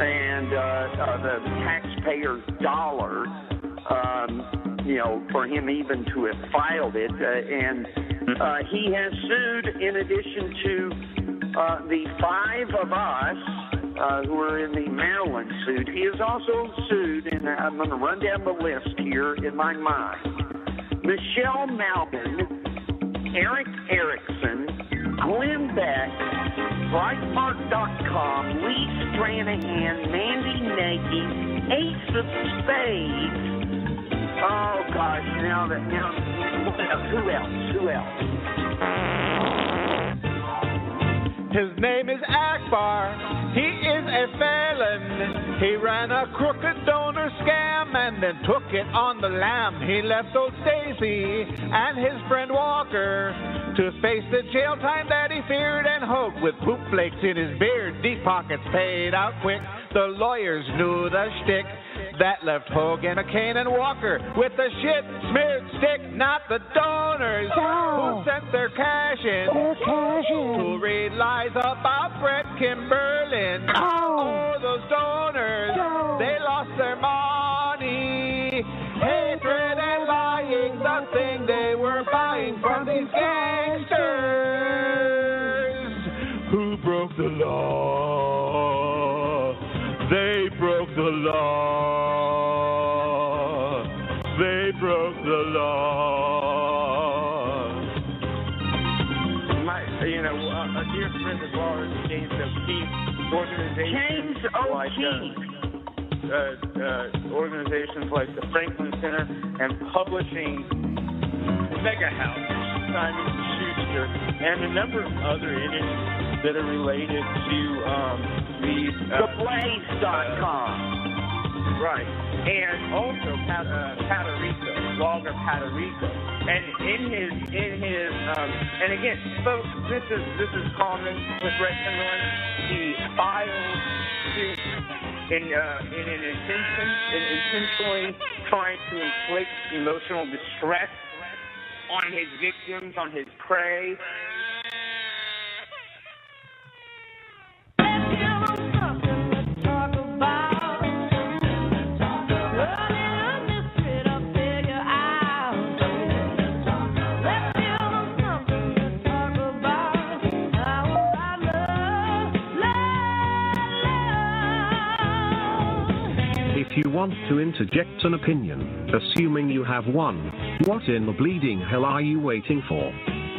and the taxpayer's dollar, for him even to have filed it. And he has sued, in addition to the five of us who are in the Maryland suit, he has also sued, and I'm going to run down the list here in my mind: Michelle Malvin, Eric Erickson, Glenn Beck, Breitbart.com, Lee Stranahan, Mandy Nagy, Ace of Spades. Oh gosh, now who else? His name is Akbar. He is a felon. He ran a crooked donor scam and then took it on the lam. He left old Stacy and his friend Walker to face the jail time that he feared, and Hogue with poop flakes in his beard. Deep pockets paid out quick. The lawyers knew the shtick. That left Hogue and McCain and Walker with the shit-smeared stick, not the donors who sent their cash in to read lies about Brett Kimberlin. Oh, those donors, they lost their money. Hatred and lying, the thing they were buying from these gangsters who broke the law. They broke the law. They broke the law. keep organizations James organizations like the Franklin Center and publishing Mega House, Simon Schuster, and a number of other entities that are related to these. TheBlaze.com. Right. And also Patorico, blogger Patorico. And in his and again, folks, this is common with Brett Timberland. He files suit in intentionally trying to inflict emotional distress on his victims, on his prey. If you want to interject an opinion, assuming you have one, what in the bleeding hell are you waiting for?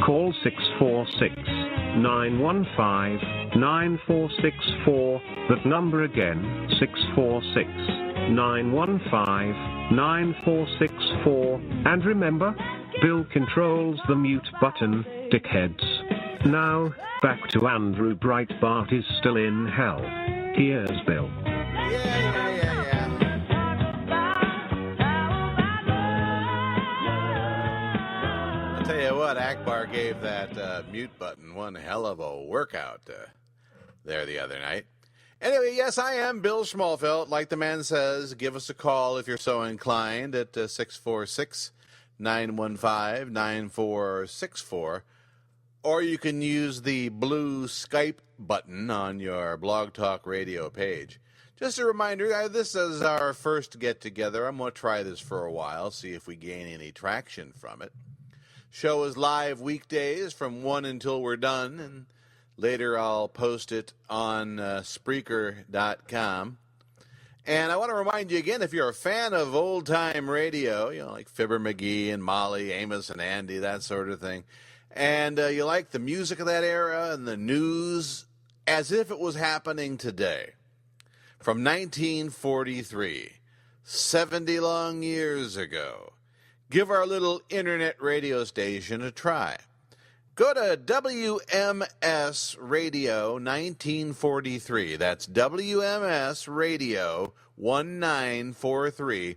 Call 646-915-9464, that number again, 646-915-9464, and remember, Bill controls the mute button, dickheads. Now, back to Andrew Breitbart is still in hell. Here's Bill. Tell you what, Akbar gave that mute button one hell of a workout there the other night. Anyway, yes, I am Bill Schmalfelt. Like the man says, give us a call if you're so inclined at 646-915-9464. Or you can use the blue Skype button on your Blog Talk Radio page. Just a reminder, this is our first get-together. I'm going to try this for a while, see if we gain any traction from it. Show is live weekdays from 1 until we're done, and later I'll post it on Spreaker.com. And I want to remind you again, if you're a fan of old-time radio, like Fibber McGee and Molly, Amos and Andy, that sort of thing, and you like the music of that era and the news as if it was happening today, from 1943, 70 long years ago, give our little internet radio station a try. Go to WMS Radio 1943. That's WMS Radio 1943.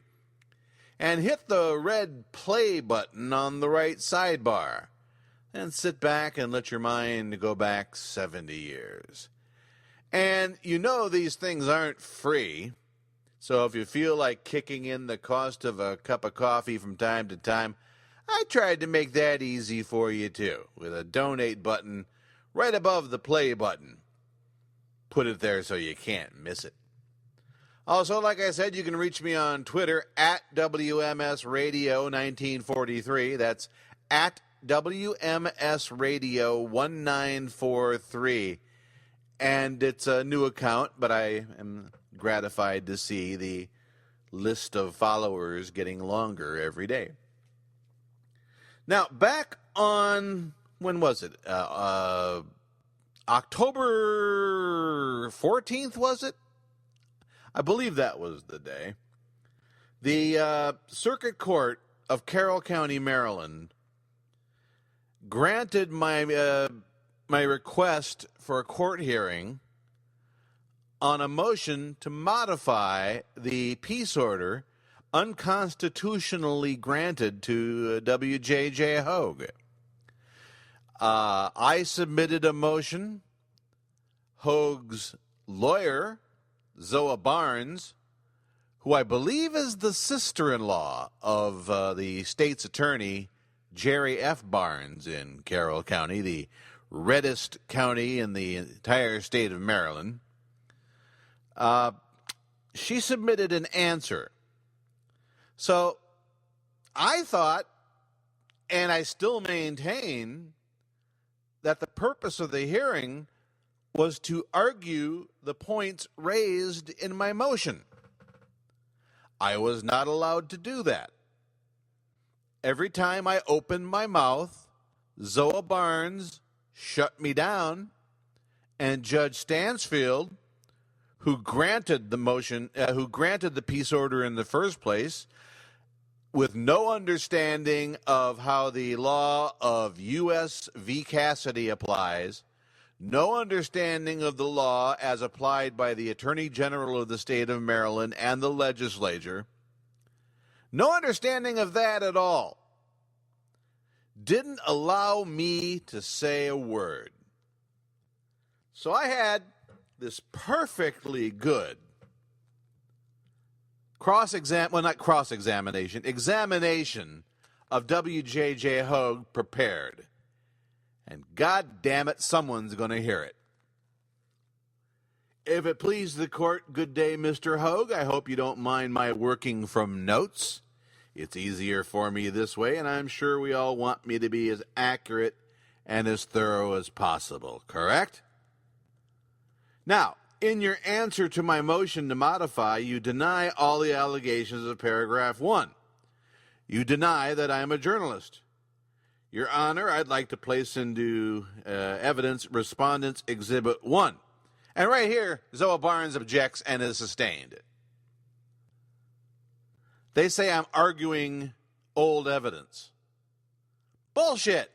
And hit the red play button on the right sidebar. And sit back and let your mind go back 70 years. And you know these things aren't free. So if you feel like kicking in the cost of a cup of coffee from time to time, I tried to make that easy for you too, with a donate button right above the play button. Put it there so you can't miss it. Also, like I said, you can reach me on Twitter at WMS Radio 1943. That's at WMS Radio 1943. And it's a new account, but I am gratified to see the list of followers getting longer every day. Now, back on, when was it? October 14th, was it? I believe that was the day. The Circuit Court of Carroll County, Maryland, granted my request for a court hearing on a motion to modify the peace order unconstitutionally granted to W.J.J. Hogue. I submitted a motion. Hogue's lawyer, Zoa Barnes, who I believe is the sister-in-law of the state's attorney, Jerry F. Barnes in Carroll County, the reddest county in the entire state of Maryland. She submitted an answer. So I thought, and I still maintain, that the purpose of the hearing was to argue the points raised in my motion. I was not allowed to do that. Every time I opened my mouth, Zoa Barnes shut me down And Judge Stansfield, who granted the motion, who granted the peace order in the first place, with no understanding of how the law of U.S. v. Cassidy applies, no understanding of the law as applied by the Attorney General of the state of Maryland and the legislature, no understanding of that at all, didn't allow me to say a word. So I had this perfectly good examination of W.J.J. Hogue prepared. And God damn it, someone's going to hear it. If it please the court, good day, Mr. Hogue. I hope you don't mind my working from notes. It's easier for me this way, and I'm sure we all want me to be as accurate and as thorough as possible, correct? Now, in your answer to my motion to modify, you deny all the allegations of paragraph 1. You deny that I am a journalist. Your Honor, I'd like to place into evidence Respondent's Exhibit 1. And right here, Zoa Barnes objects and is sustained. They say I'm arguing old evidence. Bullshit.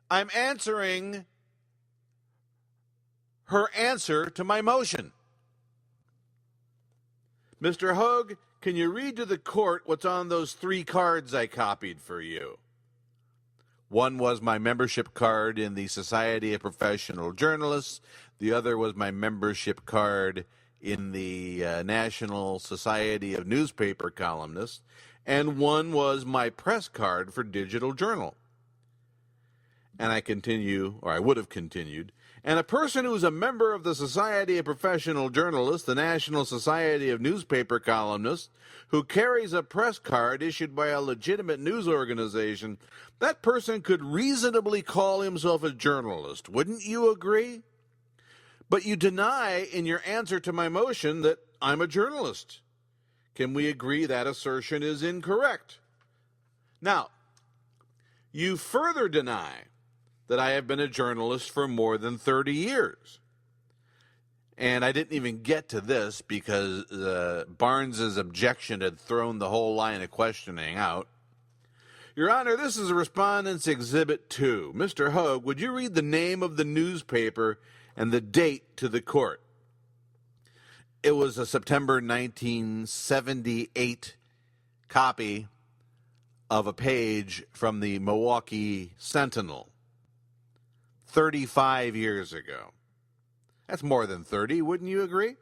I'm answering her answer to my motion. Mr. Hogue, can you read to the court what's on those 3 cards I copied for you? One was my membership card in the Society of Professional Journalists. The other was my membership card in the National Society of Newspaper Columnists. And one was my press card for Digital Journal. And I continue, or I would have continued, and a person who's a member of the Society of Professional Journalists, the National Society of Newspaper Columnists, who carries a press card issued by a legitimate news organization, that person could reasonably call himself a journalist. Wouldn't you agree? But you deny in your answer to my motion that I'm a journalist. Can we agree that assertion is incorrect? Now, you further deny that I have been a journalist for more than 30 years. And I didn't even get to this because Barnes's objection had thrown the whole line of questioning out. Your Honor, this is Respondent's Exhibit 2. Mr. Hogue, would you read the name of the newspaper and the date to the court? It was a September 1978 copy of a page from the Milwaukee Sentinel. 35 years ago. That's more than 30, wouldn't you agree?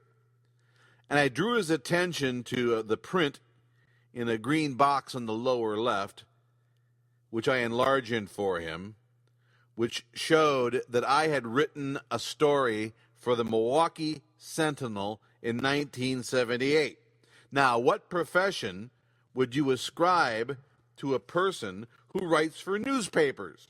And I drew his attention to the print in a green box on the lower left, which I enlarged in for him, which showed that I had written a story for the Milwaukee Sentinel in 1978. Now, what profession would you ascribe to a person who writes for newspapers?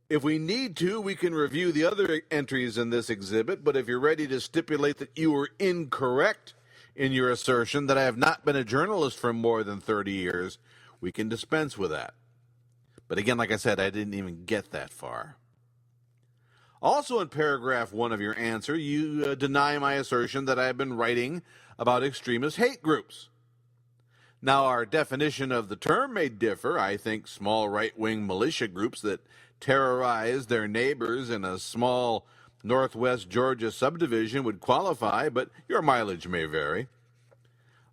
If we need to, we can review the other entries in this exhibit, but if you're ready to stipulate that you were incorrect in your assertion that I have not been a journalist for more than 30 years, we can dispense with that. But again, like I said, I didn't even get that far. Also in paragraph 1 of your answer, you deny my assertion that I have been writing about extremist hate groups. Now, our definition of the term may differ. I think small right-wing militia groups that terrorize their neighbors in a small northwest Georgia subdivision would qualify, but your mileage may vary.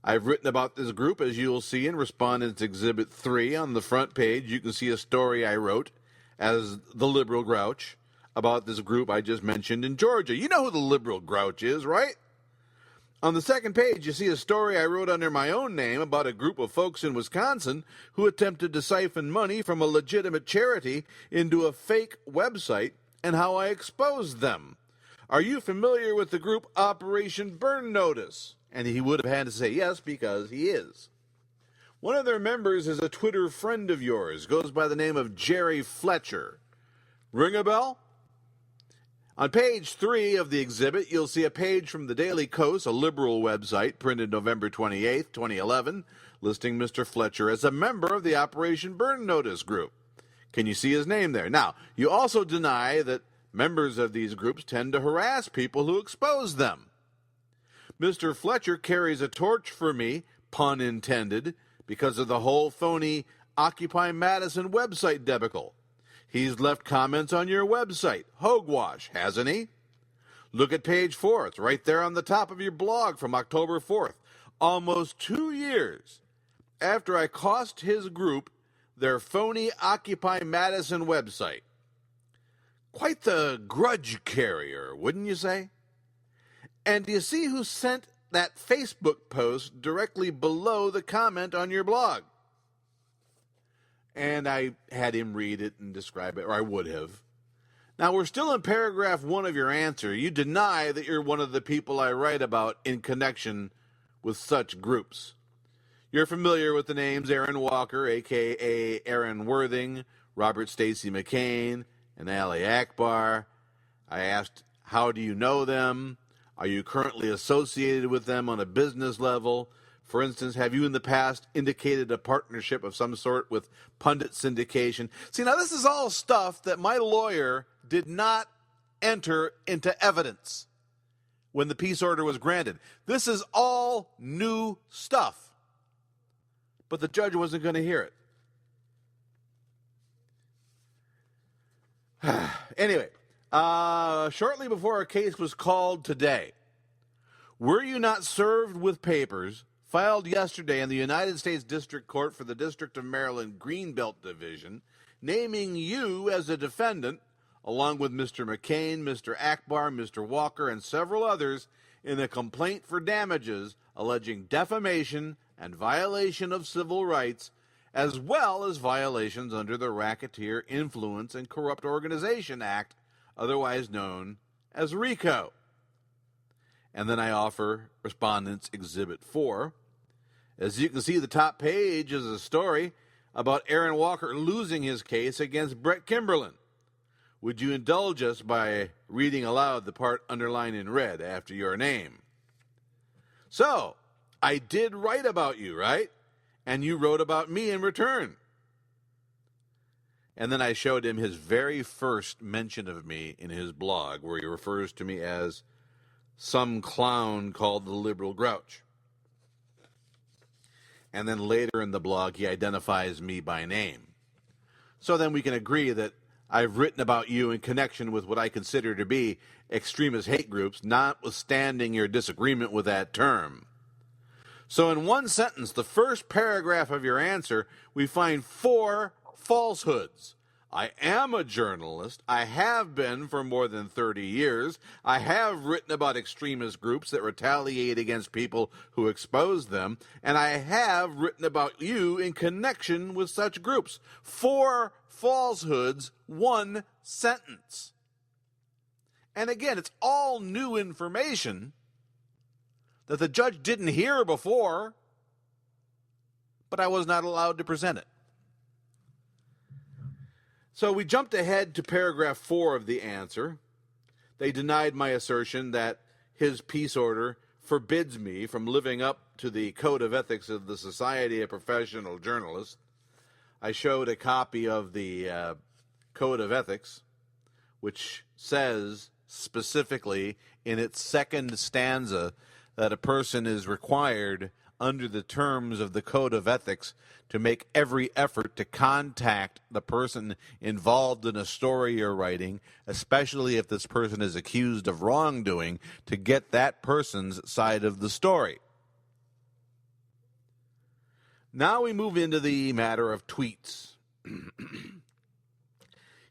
I've written about this group, as you'll see in Respondent's Exhibit 3. On the front page, you can see a story I wrote as the Liberal Grouch about this group I just mentioned in Georgia. You know who the Liberal Grouch is, right? On the second page, you see a story I wrote under my own name about a group of folks in Wisconsin who attempted to siphon money from a legitimate charity into a fake website and how I exposed them. Are you familiar with the group Operation Burn Notice? And he would have had to say yes because he is. One of their members is a Twitter friend of yours, goes by the name of Jerry Fletcher. Ring a bell? On page 3 of the exhibit, you'll see a page from the Daily Kos, a liberal website, printed November 28, 2011, listing Mr. Fletcher as a member of the Operation Burn Notice group. Can you see his name there? Now, you also deny that Members of these groups tend to harass people who expose them. Mr. Fletcher carries a torch for me, pun intended, because of the whole phony Occupy Madison website debacle. He's left comments on your website, hogwash, hasn't he? Look at page 4. It's right there on the top of your blog from October 4th. Almost 2 years after I cost his group their phony Occupy Madison website. Quite the grudge carrier, wouldn't you say? And do you see who sent that Facebook post directly below the comment on your blog? And I had him read it and describe it, or I would have. Now, we're still in paragraph 1 of your answer. You deny that you're one of the people I write about in connection with such groups. You're familiar with the names Aaron Walker, a.k.a. Aaron Worthing, Robert Stacy McCain, and Ali Akbar. I asked, how do you know them? Are you currently associated with them on a business level? For instance, have you in the past indicated a partnership of some sort with pundit syndication? See, now this is all stuff that my lawyer did not enter into evidence when the peace order was granted. This is all new stuff. But the judge wasn't going to hear it. Anyway, shortly before our case was called today, were you not served with papers filed yesterday in the United States District Court for the District of Maryland Greenbelt Division, naming you as a defendant, along with Mr. McCain, Mr. Akbar, Mr. Walker, and several others, in a complaint for damages alleging defamation and violation of civil rights, as well as violations under the Racketeer Influence and Corrupt Organization Act, otherwise known as RICO. And then I offer Respondents Exhibit 4. As you can see, the top page is a story about Aaron Walker losing his case against Brett Kimberlin. Would you indulge us by reading aloud the part underlined in red after your name? So, I did write about you, right? And you wrote about me in return. And then I showed him his very first mention of me in his blog, where he refers to me as some clown called the Liberal Grouch. And then later in the blog, he identifies me by name. So then we can agree that I've written about you in connection with what I consider to be extremist hate groups, notwithstanding your disagreement with that term. So in one sentence, the first paragraph of your answer, we find 4 falsehoods. I am a journalist. I have been for more than 30 years. I have written about extremist groups that retaliate against people who expose them. And I have written about you in connection with such groups. 4 falsehoods, 1 sentence. And again, it's all new information that the judge didn't hear before, but I was not allowed to present it. So we jumped ahead to paragraph 4 of the answer. They denied my assertion that his peace order forbids me from living up to the Code of Ethics of the Society of Professional Journalists. I showed a copy of the Code of Ethics, which says specifically in its second stanza that a person is required under the terms of the Code of Ethics to make every effort to contact the person involved in a story you're writing, especially if this person is accused of wrongdoing, to get that person's side of the story. Now we move into the matter of tweets.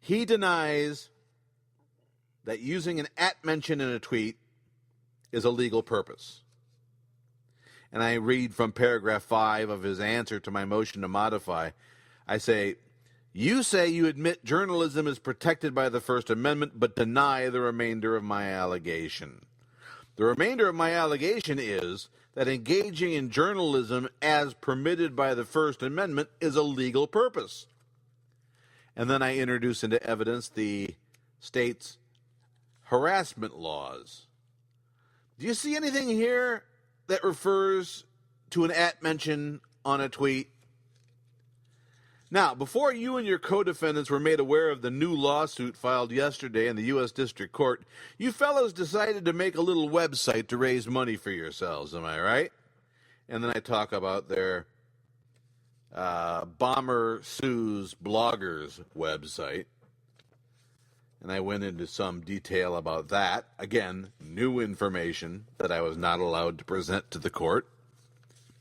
He denies that using an @ mention in a tweet is a legal purpose. And I read from paragraph 5 of his answer to my motion to modify. I say, you say you admit journalism is protected by the First Amendment, but deny the remainder of my allegation. The remainder of my allegation is that engaging in journalism as permitted by the First Amendment is a legal purpose. And then I introduce into evidence the state's harassment laws. Do you see anything here that refers to an @ mention on a tweet? Now, before you and your co-defendants were made aware of the new lawsuit filed yesterday in the U.S. District Court, you fellows decided to make a little website to raise money for yourselves, am I right? And then I talk about their Bomber Sue's Bloggers website. And I went into some detail about that. Again, new information that I was not allowed to present to the court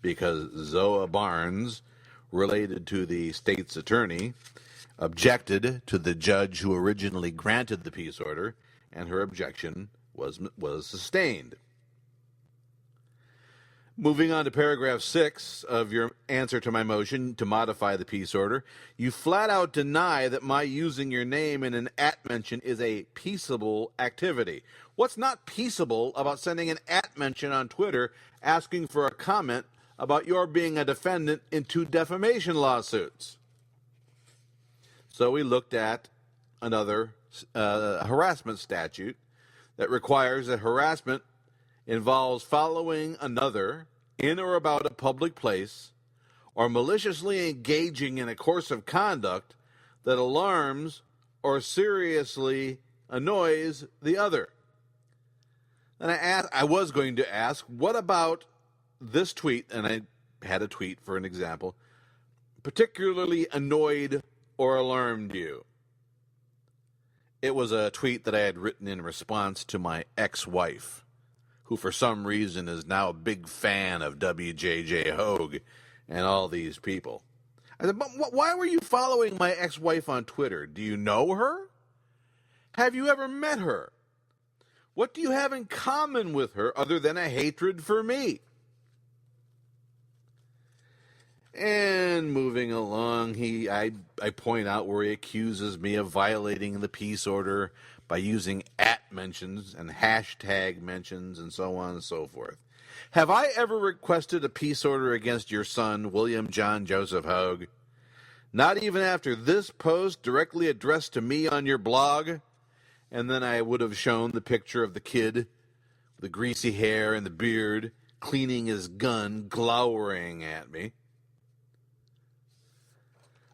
because Zoa Barnes, related to the state's attorney, objected to the judge who originally granted the peace order, and her objection was sustained. Moving on to paragraph 6 of your answer to my motion to modify the peace order, you flat out deny that my using your name in an at mention is a peaceable activity. What's not peaceable about sending an at mention on Twitter asking for a comment about your being a defendant in 2 defamation lawsuits? So we looked at another harassment statute that requires that harassment involves following another in or about a public place or maliciously engaging in a course of conduct that alarms or seriously annoys the other. And I was going to ask, what about this tweet, and I had a tweet for an example, particularly annoyed or alarmed you? It was a tweet that I had written in response to my ex-wife, who for some reason is now a big fan of WJJ Hogue and all these people. I said, but why were you following my ex-wife on Twitter? Do you know her? Have you ever met her? What do you have in common with her other than a hatred for me? And moving along, I point out where he accuses me of violating the peace order by using at mentions and hashtag mentions and so on and so forth. Have I ever requested a peace order against your son, William John Joseph Hogue? Not even after this post directly addressed to me on your blog? And then I would have shown the picture of the kid, the greasy hair and the beard, cleaning his gun, glowering at me.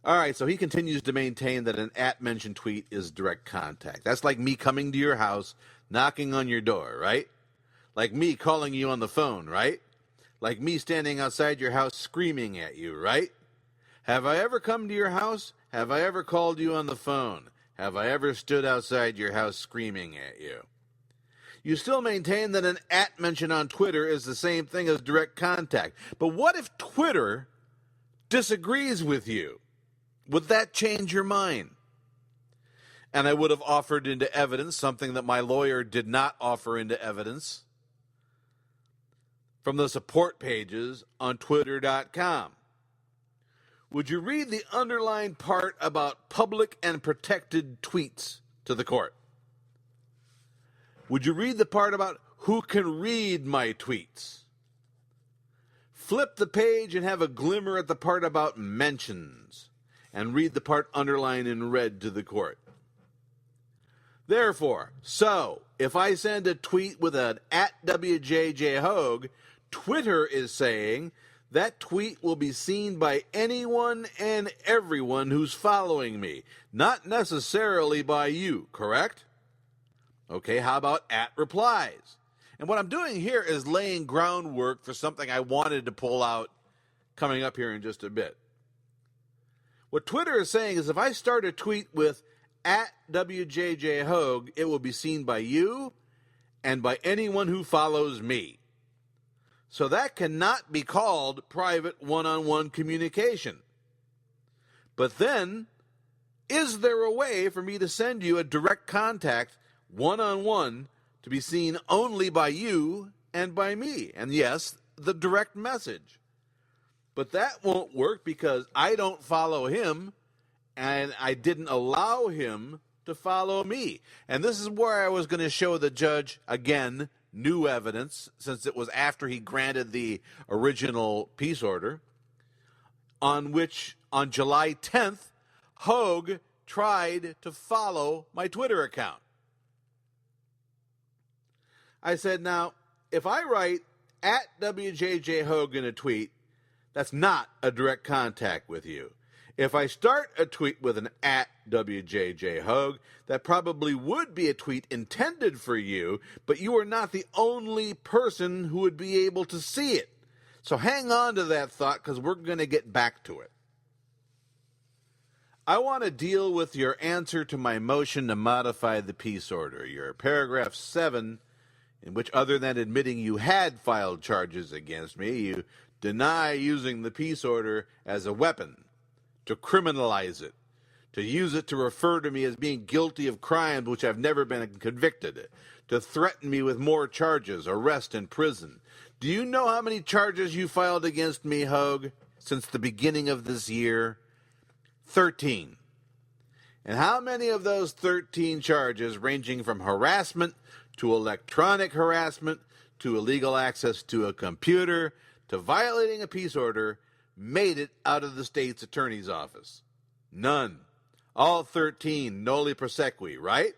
All right, so he continues to maintain that an at-mention tweet is direct contact. That's like me coming to your house, knocking on your door, right? Like me calling you on the phone, right? Like me standing outside your house screaming at you, right? Have I ever come to your house? Have I ever called you on the phone? Have I ever stood outside your house screaming at you? You still maintain that an at-mention on Twitter is the same thing as direct contact. But what if Twitter disagrees with you? Would that change your mind? And I would have offered into evidence something that my lawyer did not offer into evidence from the support pages on Twitter.com. Would you read the underlined part about public and protected tweets to the court? Would you read the part about who can read my tweets? Flip the page and have a glimmer at the part about mentions, and read the part underlined in red to the court. Therefore, so, if I send a tweet with an @WJJ Hogue, Twitter is saying that tweet will be seen by anyone and everyone who's following me, not necessarily by you, correct? Okay, how about @replies? And what I'm doing here is laying groundwork for something I wanted to pull out coming up here in just a bit. What Twitter is saying is if I start a tweet with @WJJ Hogue, it will be seen by you and by anyone who follows me. So that cannot be called private one-on-one communication. But then, is there a way for me to send you a direct contact one-on-one to be seen only by you and by me? And yes, the direct message. But that won't work because I don't follow him, and I didn't allow him to follow me. And this is where I was going to show the judge, again, new evidence, since it was after he granted the original peace order, on which, on July 10th, Hogue tried to follow my Twitter account. I said, now, if I write @WJJ Hogue in a tweet, that's not a direct contact with you. If I start a tweet with an @WJJHogue, that probably would be a tweet intended for you, but you are not the only person who would be able to see it. So hang on to that thought, because we're going to get back to it. I want to deal with your answer to my motion to modify the peace order. Your paragraph 7, in which, other than admitting you had filed charges against me, you deny using the peace order as a weapon, to criminalize it, to use it to refer to me as being guilty of crimes which I've never been convicted, to threaten me with more charges, arrest, and prison. Do you know how many charges you filed against me, Hogue, since the beginning of this year? 13. And how many of those 13 charges, ranging from harassment to electronic harassment to illegal access to a computer to violating a peace order, made it out of the state's attorney's office? None. All 13 noli prosequi, right?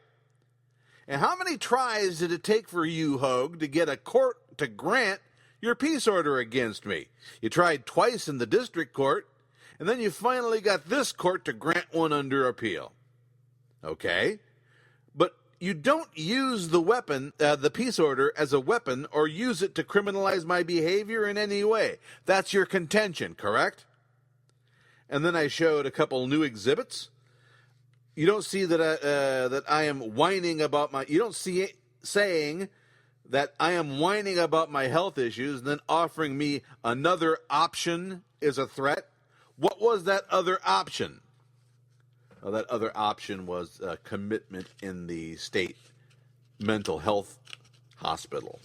And how many tries did it take for you, Hogue, to get a court to grant your peace order against me? You tried twice in the district court, and then you finally got this court to grant one under appeal. Okay? But you don't use the weapon, the peace order, as a weapon or use it to criminalize my behavior in any way. That's your contention, correct? And then I showed a couple new exhibits. You don't see that I am whining about my... You don't see it saying that I am whining about my health issues and then offering me another option is a threat. What was that other option? Well, that other option was a commitment in the state mental health hospital.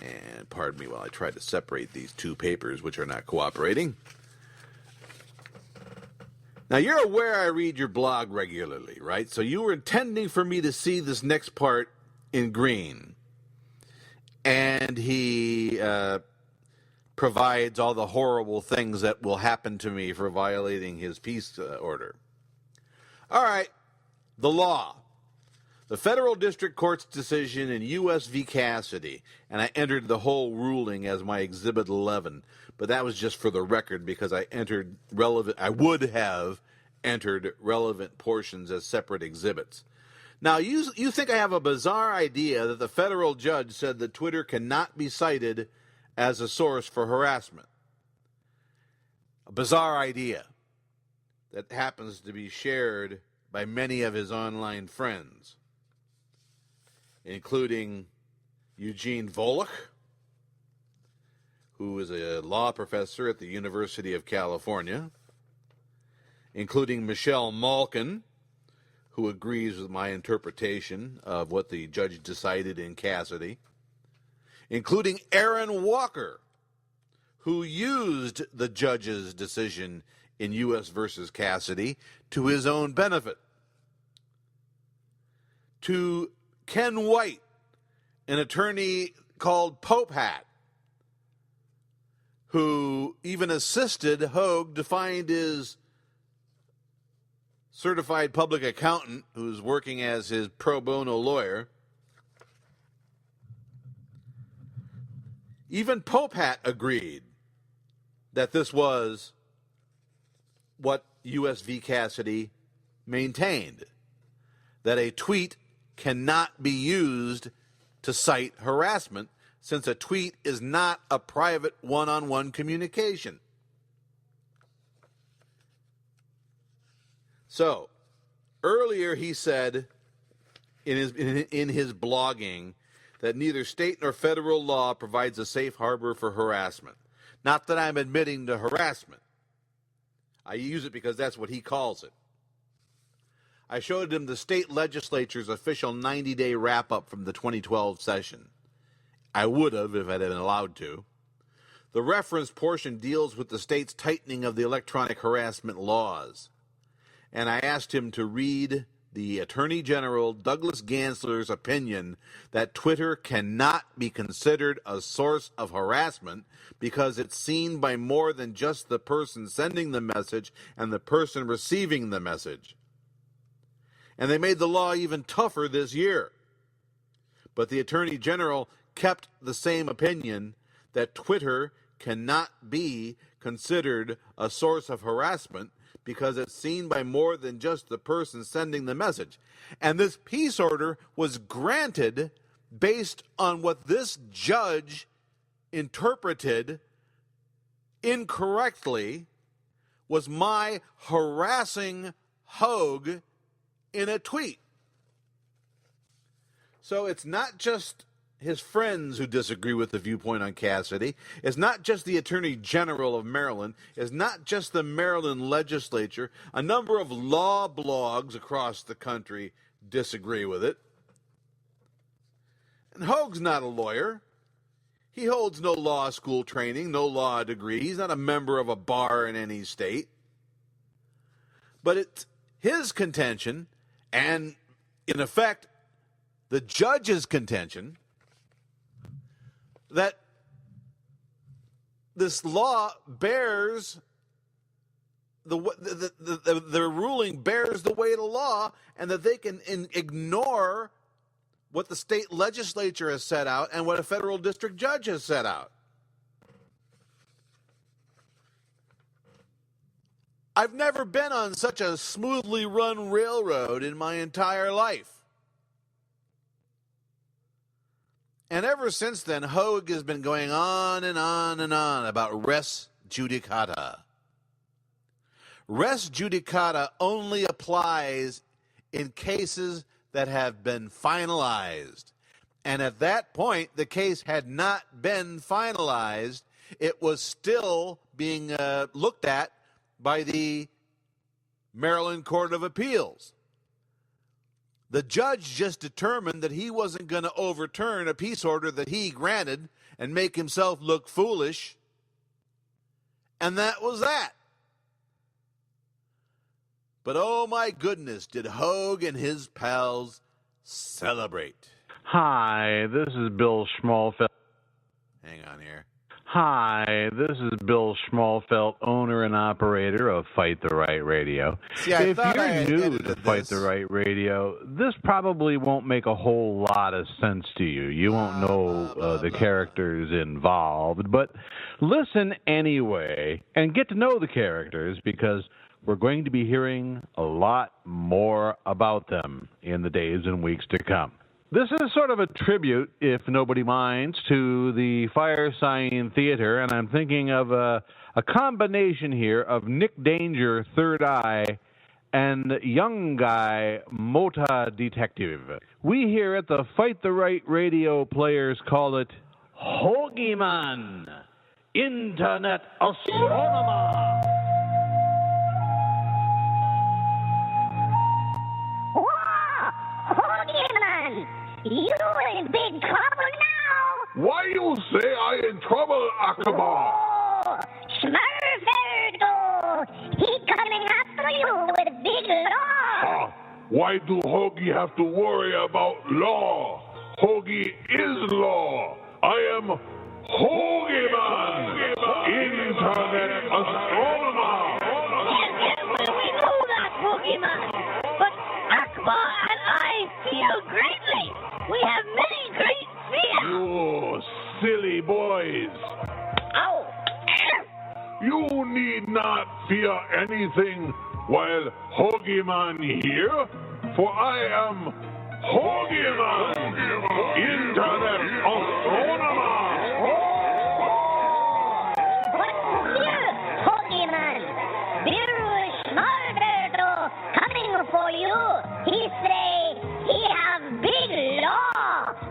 And pardon me while I try to separate these two papers, which are not cooperating. Now, you're aware I read your blog regularly, right? So you were intending for me to see this next part in green. And he provides all the horrible things that will happen to me for violating his peace order. All right, the law. The federal district court's decision in U.S. v. Cassidy, and I entered the whole ruling as my Exhibit 11, but that was just for the record because I would have entered relevant portions as separate exhibits. Now, you think I have a bizarre idea that the federal judge said that Twitter cannot be cited as a source for harassment. A bizarre idea that happens to be shared by many of his online friends, including Eugene Volokh, who is a law professor at the University of California, including Michelle Malkin, who agrees with my interpretation of what the judge decided in Cassidy, including Aaron Walker, who used the judge's decision in U.S. versus Cassidy to his own benefit, to Ken White, an attorney called Pope Hat, who even assisted Hogue to find his certified public accountant who's working as his pro bono lawyer. Even Pope Hat agreed that this was what U.S. v. Cassidy maintained, that a tweet cannot be used to cite harassment since a tweet is not a private one-on-one communication. So, earlier he said in his blogging that neither state nor federal law provides a safe harbor for harassment. Not that I'm admitting to harassment. I use it because that's what he calls it. I showed him the state legislature's official 90-day wrap-up from the 2012 session. I would have if I'd been allowed to. The referenced portion deals with the state's tightening of the electronic harassment laws. And I asked him to read the Attorney General Douglas Gansler's opinion that Twitter cannot be considered a source of harassment because it's seen by more than just the person sending the message and the person receiving the message. And they made the law even tougher this year. But the Attorney General kept the same opinion that Twitter cannot be considered a source of harassment because it's seen by more than just the person sending the message. And this peace order was granted based on what this judge interpreted incorrectly was my harassing Hogue in a tweet. So it's not just his friends who disagree with the viewpoint on Cassidy. It's not just the Attorney General of Maryland. It's not just the Maryland legislature. A number of law blogs across the country disagree with it. And Hogue's not a lawyer. He holds no law school training, no law degree. He's not a member of a bar in any state. But it's his contention, and in effect, the judge's contention, that this law bears the ruling bears the weight of law, and that they can ignore what the state legislature has set out and what a federal district judge has set out. I've never been on such a smoothly run railroad in my entire life. And ever since then, Hogue has been going on and on and on about res judicata. Res judicata only applies in cases that have been finalized. And at that point, the case had not been finalized. It was still being looked at by the Maryland Court of Appeals. The judge just determined that he wasn't going to overturn a peace order that he granted and make himself look foolish. And that was that. But oh my goodness, did Hogue and his pals celebrate. Hi, this is Bill Schmalfeld. Hang on here. Hi, this is Bill Schmalfeld, owner and operator of Fight the Right Radio. See, if you're new to Fight the Right Radio, this probably won't make a whole lot of sense to you. You won't know the characters involved, but listen anyway and get to know the characters, because we're going to be hearing a lot more about them in the days and weeks to come. This is sort of a tribute, if nobody minds, to the Fire Sign Theater, and I'm thinking of a combination here of Nick Danger, Third Eye, and young guy, Mota Detective. We here at the Fight the Right Radio players call it Hoagieman, Internet Astronomer. You in big trouble now. Why you say I in trouble, Akbar? Oh, Smurferdo. He coming after you with big law. Why do Hoagie have to worry about law? Hoagie is law. I am Hoagieman, Internet Astronomer. Yes, we know that, Hoagieman. But Akbar and I feel greatly. We have many great fears. You silly boys. Ow. You need not fear anything while Hoagieman here, for I am Hoagieman, Internet Astronomer. But here, Hoagieman, Bill Schmalberto coming for you. He say he have big law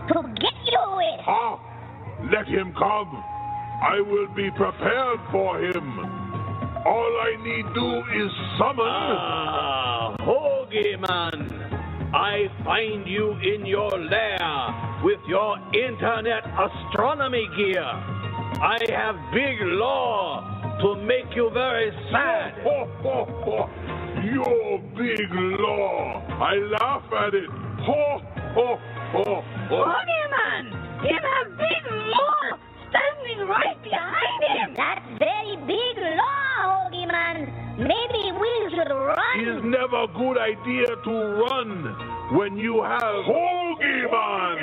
to get you with. Let him come. I will be prepared for him. All I need do is summon... Hoagieman, I find you in your lair with your internet astronomy gear. I have big law to make you very sad. Your big law. I laugh at it. Hoagieman, you have big law standing right behind him. That's very big law, Hoagieman. Maybe we should run. It's never a good idea to run when you have Hoagieman,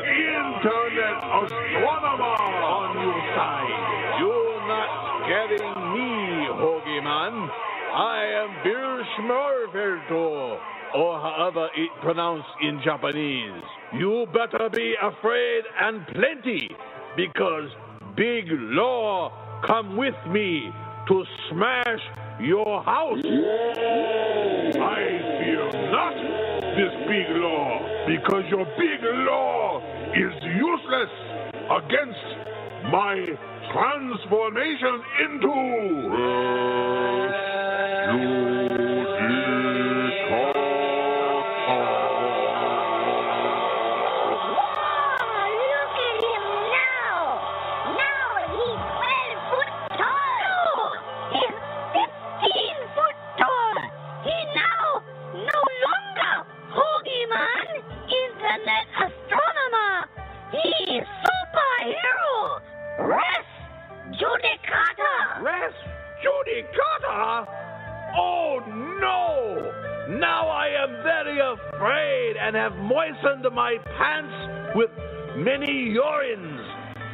Internet Astronomer, on your side. You're not getting me, Hoagie Man. I am Bill Schmorfelto, or however it pronounced in Japanese. You better be afraid and plenty, because Big Law come with me to smash your house. I fear not this big law, because your big law is useless against my transformation into Oh, no! Now I am very afraid and have moistened my pants with many urines.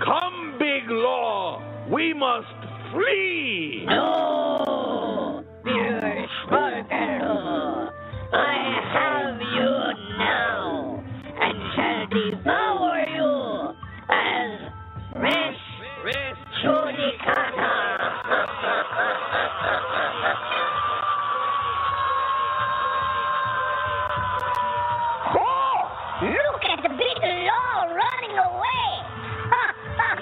Come, Big Law, we must flee! No, dear Spreaker, I have you now and shall devour you as res judicata. Look at the Big Law running away.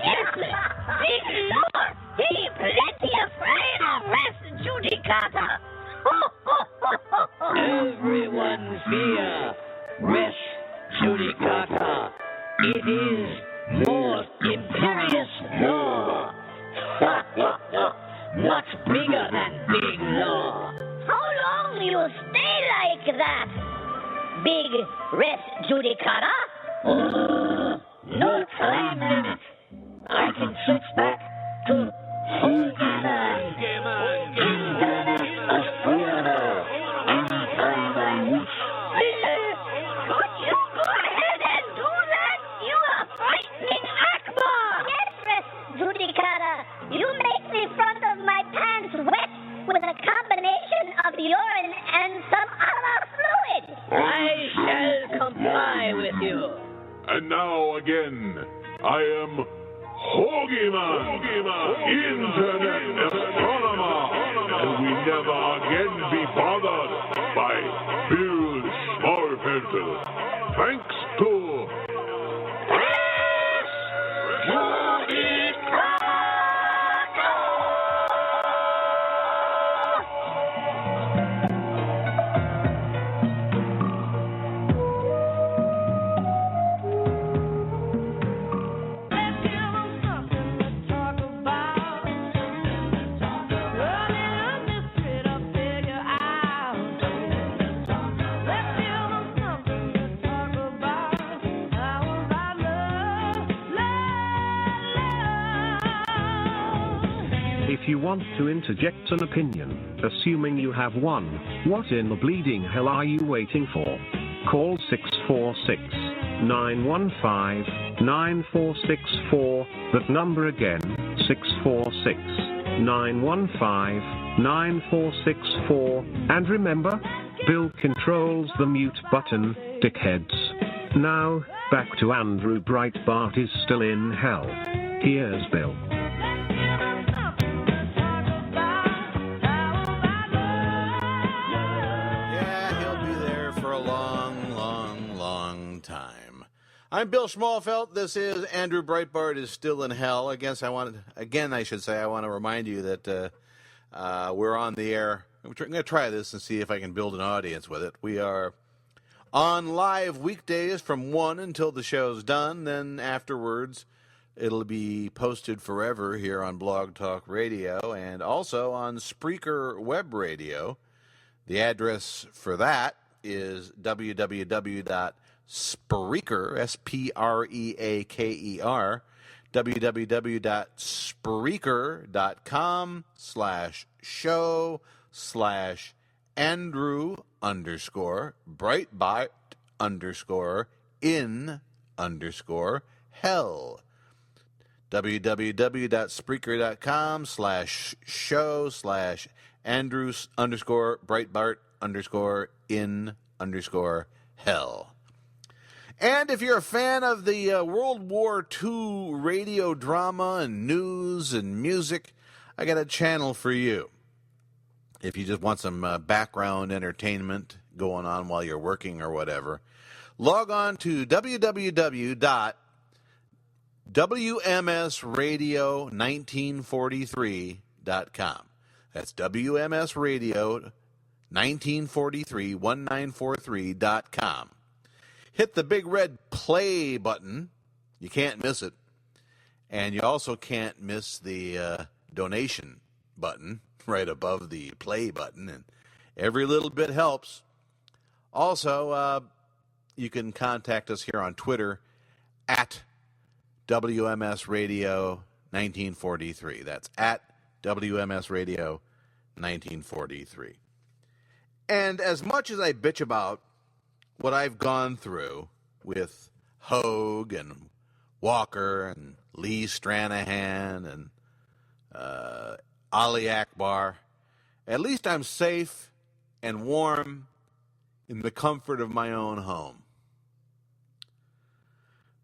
Yes, Big Law, he plenty afraid of res judicata. Everyone fear res judicata. It is most imperious law. Much bigger than Big Law. How long will you stay like that, Big res judicata? No time limit. I can switch back to Hoagie-Man. Internet Astronomer. Anytime I wish. Could you go ahead and do that? You are frightening Akbar. Yes, res judicata. You make the front of my pants wet with a combination of urine and some other fluid. I shall comply with you. And now again, I am Hoagie-Man, Internet Astronomer, and we never again be bothered by Bill Schmorfelter. Thanks to If you want to interject an opinion, assuming you have one, what in the bleeding hell are you waiting for? Call 646-915-9464, that number again, 646-915-9464, and remember, Bill controls the mute button, dickheads. Now, back to Andrew Breitbart is still in hell. Here's Bill. I'm Bill Schmalfelt. This is Andrew Breitbart is still in hell. I want to remind you that we're on the air. I'm going to try this and see if I can build an audience with it. We are on live weekdays from 1 until the show's done. Then afterwards, it'll be posted forever here on Blog Talk Radio and also on Spreaker Web Radio. The address for that is www.Spreaker, Spreaker, www.spreaker.com/show/Andrew_Breitbart_in_hell. www.spreaker.com/show/Andrew_Breitbart_in_hell. And if you're a fan of the World War II radio drama and news and music, I got a channel for you. If you just want some background entertainment going on while you're working or whatever, log on to www.wmsradio1943.com. That's wmsradio1943.1943.com. Hit the big red play button. You can't miss it. And you also can't miss the donation button right above the play button. And every little bit helps. Also, you can contact us here on Twitter at WMS Radio 1943. That's at WMS Radio 1943. And as much as I bitch about what I've gone through with Hogue and Walker and Lee Stranahan and Ali Akbar, at least I'm safe and warm in the comfort of my own home.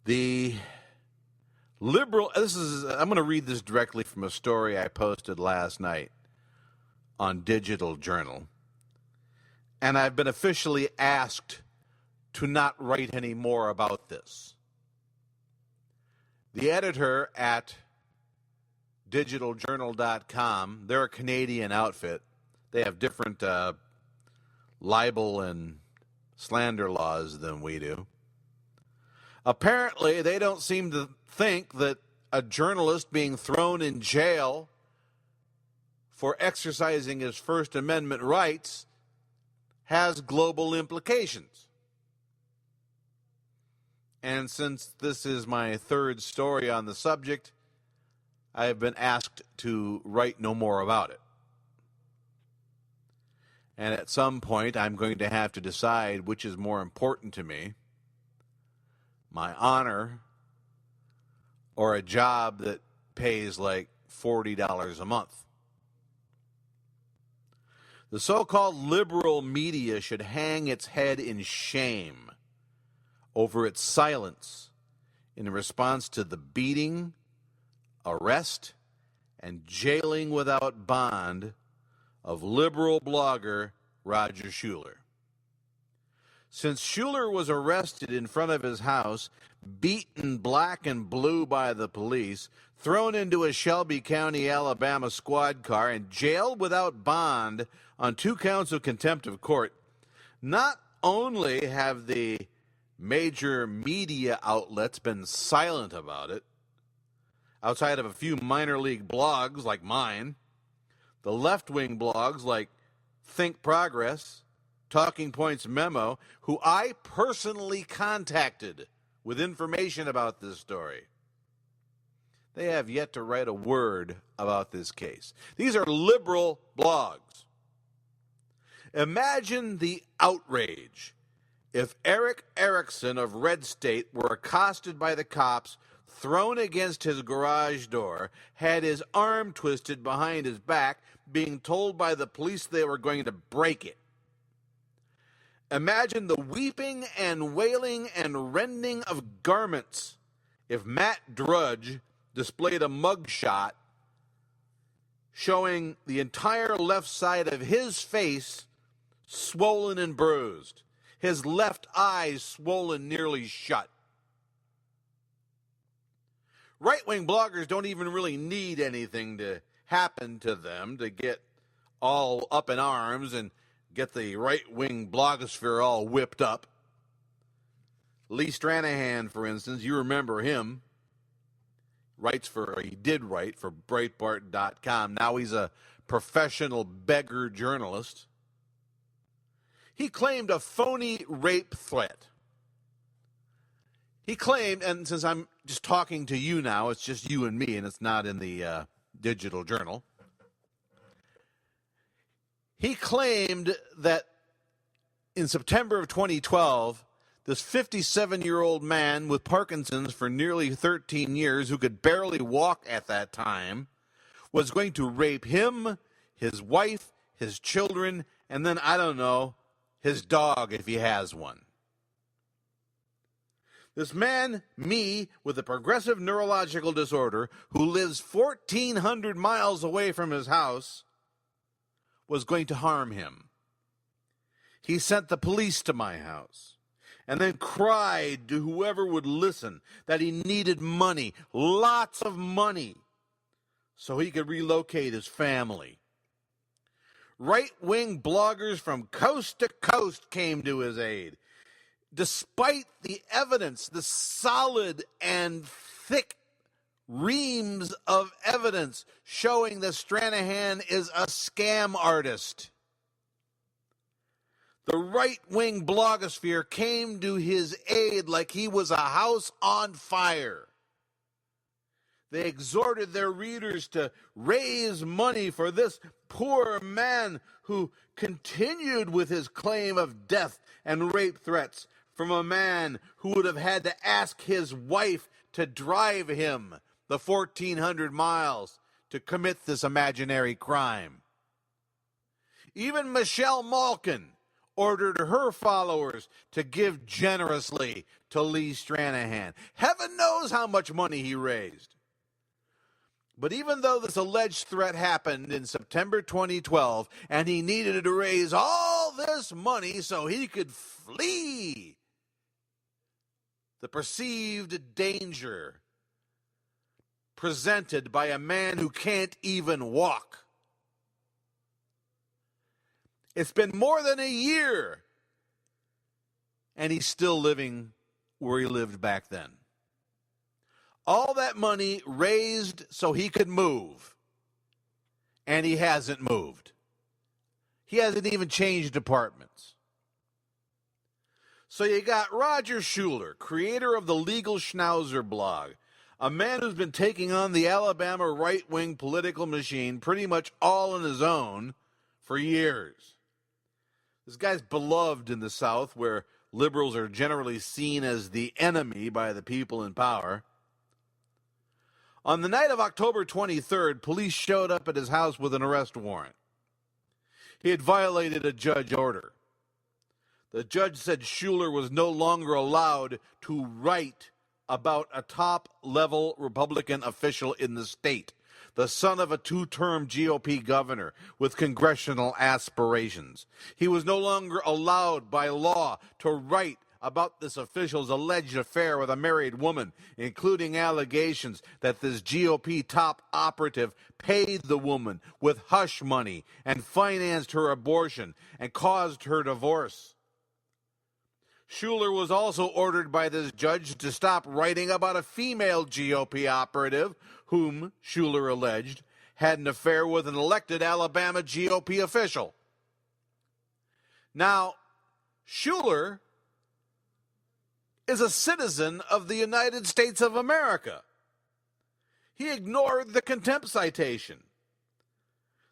The liberal, I'm going to read this directly from a story I posted last night on Digital Journal, and I've been officially asked to not write any more about this. The editor at digitaljournal.com, they're a Canadian outfit. They have different libel and slander laws than we do. Apparently, they don't seem to think that a journalist being thrown in jail for exercising his First Amendment rights has global implications. And since this is my third story on the subject, I have been asked to write no more about it. And at some point, I'm going to have to decide which is more important to me, my honor or a job that pays like $40 a month. The so-called liberal media should hang its head in shame over its silence in response to the beating, arrest, and jailing without bond of liberal blogger Roger Shuler. Since Shuler was arrested in front of his house, beaten black and blue by the police, thrown into a Shelby County, Alabama squad car, and jailed without bond on 2 counts of contempt of court, not only have the major media outlets been silent about it, outside of a few minor league blogs like mine, the left-wing blogs like Think Progress, Talking Points Memo, who I personally contacted with information about this story, they have yet to write a word about this case. These are liberal blogs. Imagine the outrage if Eric Erickson of Red State were accosted by the cops, thrown against his garage door, had his arm twisted behind his back, being told by the police they were going to break it. Imagine the weeping and wailing and rending of garments if Matt Drudge displayed a mugshot showing the entire left side of his face swollen and bruised, his left eye swollen nearly shut. Right-wing bloggers don't even really need anything to happen to them to get all up in arms and get the right-wing blogosphere all whipped up. Lee Stranahan, for instance, you remember him. He did write for Breitbart.com. Now he's a professional beggar journalist. He claimed a phony rape threat. He claimed, and since I'm just talking to you now, it's just you and me, and it's not in the Digital Journal. He claimed that in September of 2012, This 57-year-old man with Parkinson's for nearly 13 years, who could barely walk at that time, was going to rape him, his wife, his children, and then, I don't know, his dog if he has one. This man, me, with a progressive neurological disorder, who lives 1,400 miles away from his house, was going to harm him. He sent the police to my house and then cried to whoever would listen that he needed money, lots of money, so he could relocate his family. Right-wing bloggers from coast to coast came to his aid. Despite the evidence, the solid and thick reams of evidence showing that Stranahan is a scam artist, the right-wing blogosphere came to his aid like he was a house on fire. They exhorted their readers to raise money for this poor man who continued with his claim of death and rape threats from a man who would have had to ask his wife to drive him the 1,400 miles to commit this imaginary crime. Even Michelle Malkin ordered her followers to give generously to Lee Stranahan. Heaven knows how much money he raised. But even though this alleged threat happened in September 2012, and he needed to raise all this money so he could flee the perceived danger presented by a man who can't even walk, it's been more than a year, and he's still living where he lived back then. All that money raised so he could move, and he hasn't moved. He hasn't even changed apartments. So you got Roger Shuler, creator of the Legal Schnauzer blog, a man who's been taking on the Alabama right-wing political machine pretty much all on his own for years. This guy's beloved in the South, where liberals are generally seen as the enemy by the people in power. On the night of October 23rd, police showed up at his house with an arrest warrant. He had violated a judge order. The judge said Shuler was no longer allowed to write about a top-level Republican official in the state, the son of a two-term GOP governor with congressional aspirations. He was no longer allowed by law to write about this official's alleged affair with a married woman, including allegations that this GOP top operative paid the woman with hush money and financed her abortion and caused her divorce. Shuler was also ordered by this judge to stop writing about a female GOP operative whom, Shuler alleged, had an affair with an elected Alabama GOP official. Now, Shuler is a citizen of the United States of America. He ignored the contempt citation.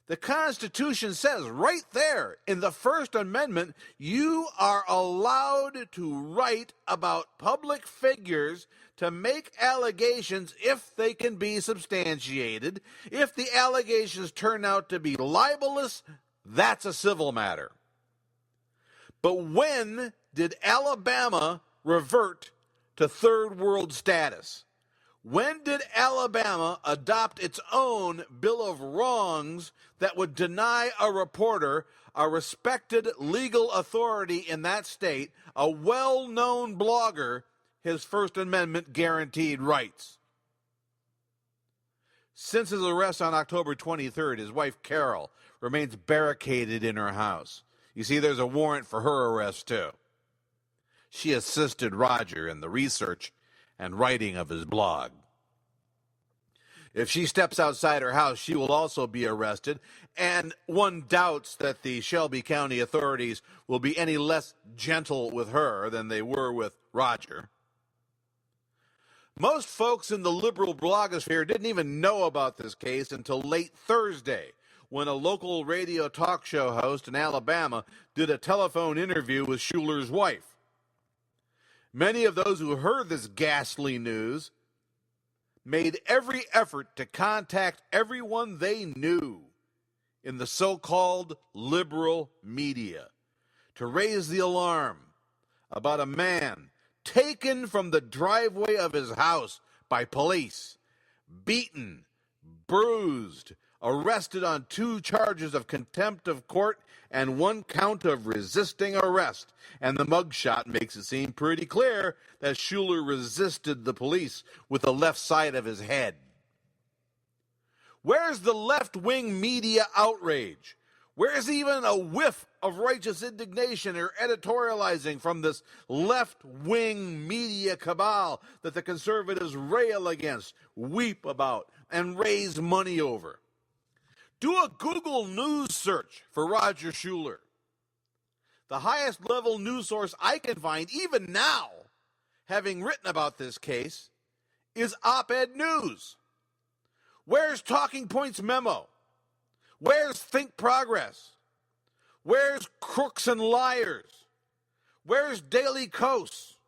The Constitution says right there in the First Amendment, you are allowed to write about public figures to make allegations if they can be substantiated. If the allegations turn out to be libelous, that's a civil matter. But when did Alabama revert to third world status? When did Alabama adopt its own Bill of Wrongs that would deny a reporter, a respected legal authority in that state, a well-known blogger, his First Amendment guaranteed rights? Since his arrest on October 23rd, his wife Carol remains barricaded in her house. You see, there's a warrant for her arrest, too. She assisted Roger in the research and writing of his blog. If she steps outside her house, she will also be arrested, and one doubts that the Shelby County authorities will be any less gentle with her than they were with Roger. Most folks in the liberal blogosphere didn't even know about this case until late Thursday, when a local radio talk show host in Alabama did a telephone interview with Shuler's wife. Many of those who heard this ghastly news made every effort to contact everyone they knew in the so-called liberal media to raise the alarm about a man taken from the driveway of his house by police, beaten, bruised, arrested on 2 charges of contempt of court and 1 count of resisting arrest. And the mugshot makes it seem pretty clear that Shuler resisted the police with the left side of his head. Where's the left-wing media outrage? Where's even a whiff of righteous indignation or editorializing from this left-wing media cabal that the conservatives rail against, weep about, and raise money over? Do a Google News search for Roger Shuler. The highest level news source I can find, even now, having written about this case, is Op-Ed News. Where's Talking Points Memo? Where's Think Progress? Where's Crooks and Liars? Where's Daily Kos?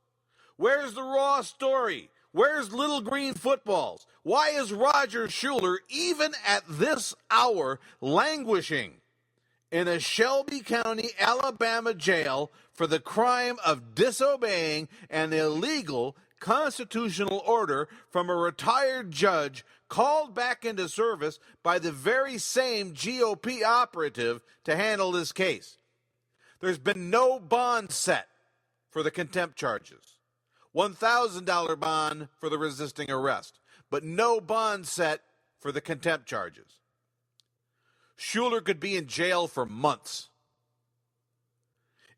Where's The Raw Story? Where's Little Green Footballs? Why is Roger Shuler, even at this hour, languishing in a Shelby County, Alabama jail for the crime of disobeying an illegal constitutional order from a retired judge called back into service by the very same GOP operative to handle this case? There's been no bond set for the contempt charges. $1,000 bond for the resisting arrest, but no bond set for the contempt charges. Shuler could be in jail for months.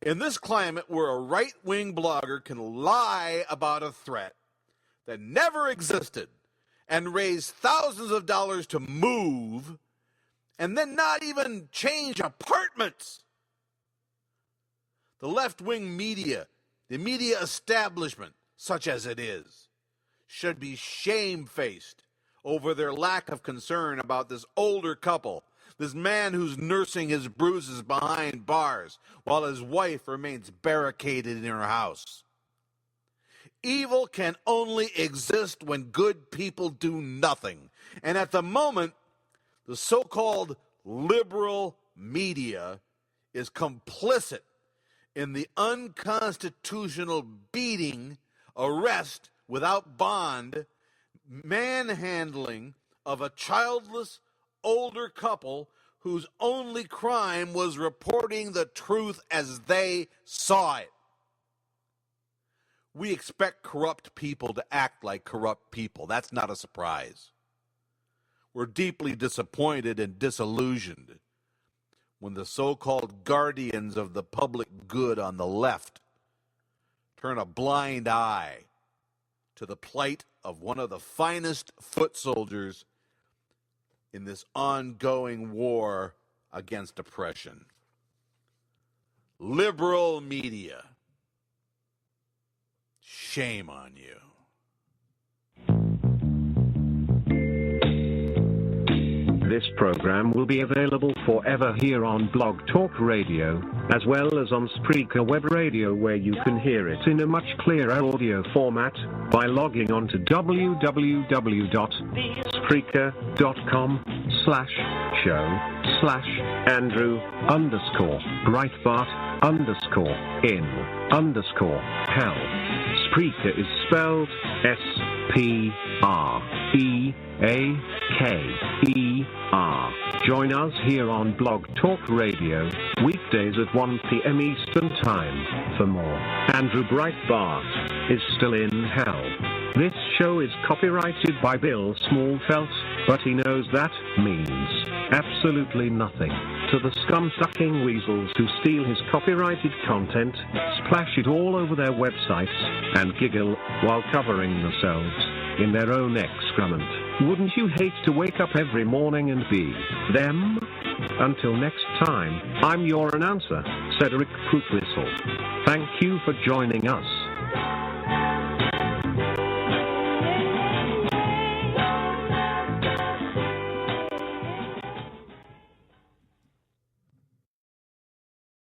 In this climate where a right-wing blogger can lie about a threat that never existed and raise thousands of dollars to move and then not even change apartments, the left-wing media, the media establishment, such as it is, should be shamefaced over their lack of concern about this older couple, this man who's nursing his bruises behind bars while his wife remains barricaded in her house. Evil can only exist when good people do nothing. And at the moment, the so-called liberal media is complicit in the unconstitutional beating, arrest without bond, manhandling of a childless older couple whose only crime was reporting the truth as they saw it. We expect corrupt people to act like corrupt people. That's not a surprise. We're deeply disappointed and disillusioned when the so-called guardians of the public good on the left turn a blind eye to the plight of one of the finest foot soldiers in this ongoing war against oppression. Liberal media. Shame on you. This program will be available forever here on Blog Talk Radio, as well as on Spreaker Web Radio, where you can hear it in a much clearer audio format by logging on to www.spreaker.com/show/Andrew_Breitbart_in_hell. Spreaker is spelled S-P-R-E-A-K-E-R. Join us here on Blog Talk Radio, weekdays at 1 p.m. Eastern Time for more. Andrew Breitbart is still in hell. This show is copyrighted by Bill Smallfelt, but he knows that means absolutely nothing to the scum-sucking weasels who steal his copyrighted content, splash it all over their websites, and giggle while covering themselves in their own excrement. Wouldn't you hate to wake up every morning and be them? Until next time, I'm your announcer, Cedric Prutwhistle. Thank you for joining us.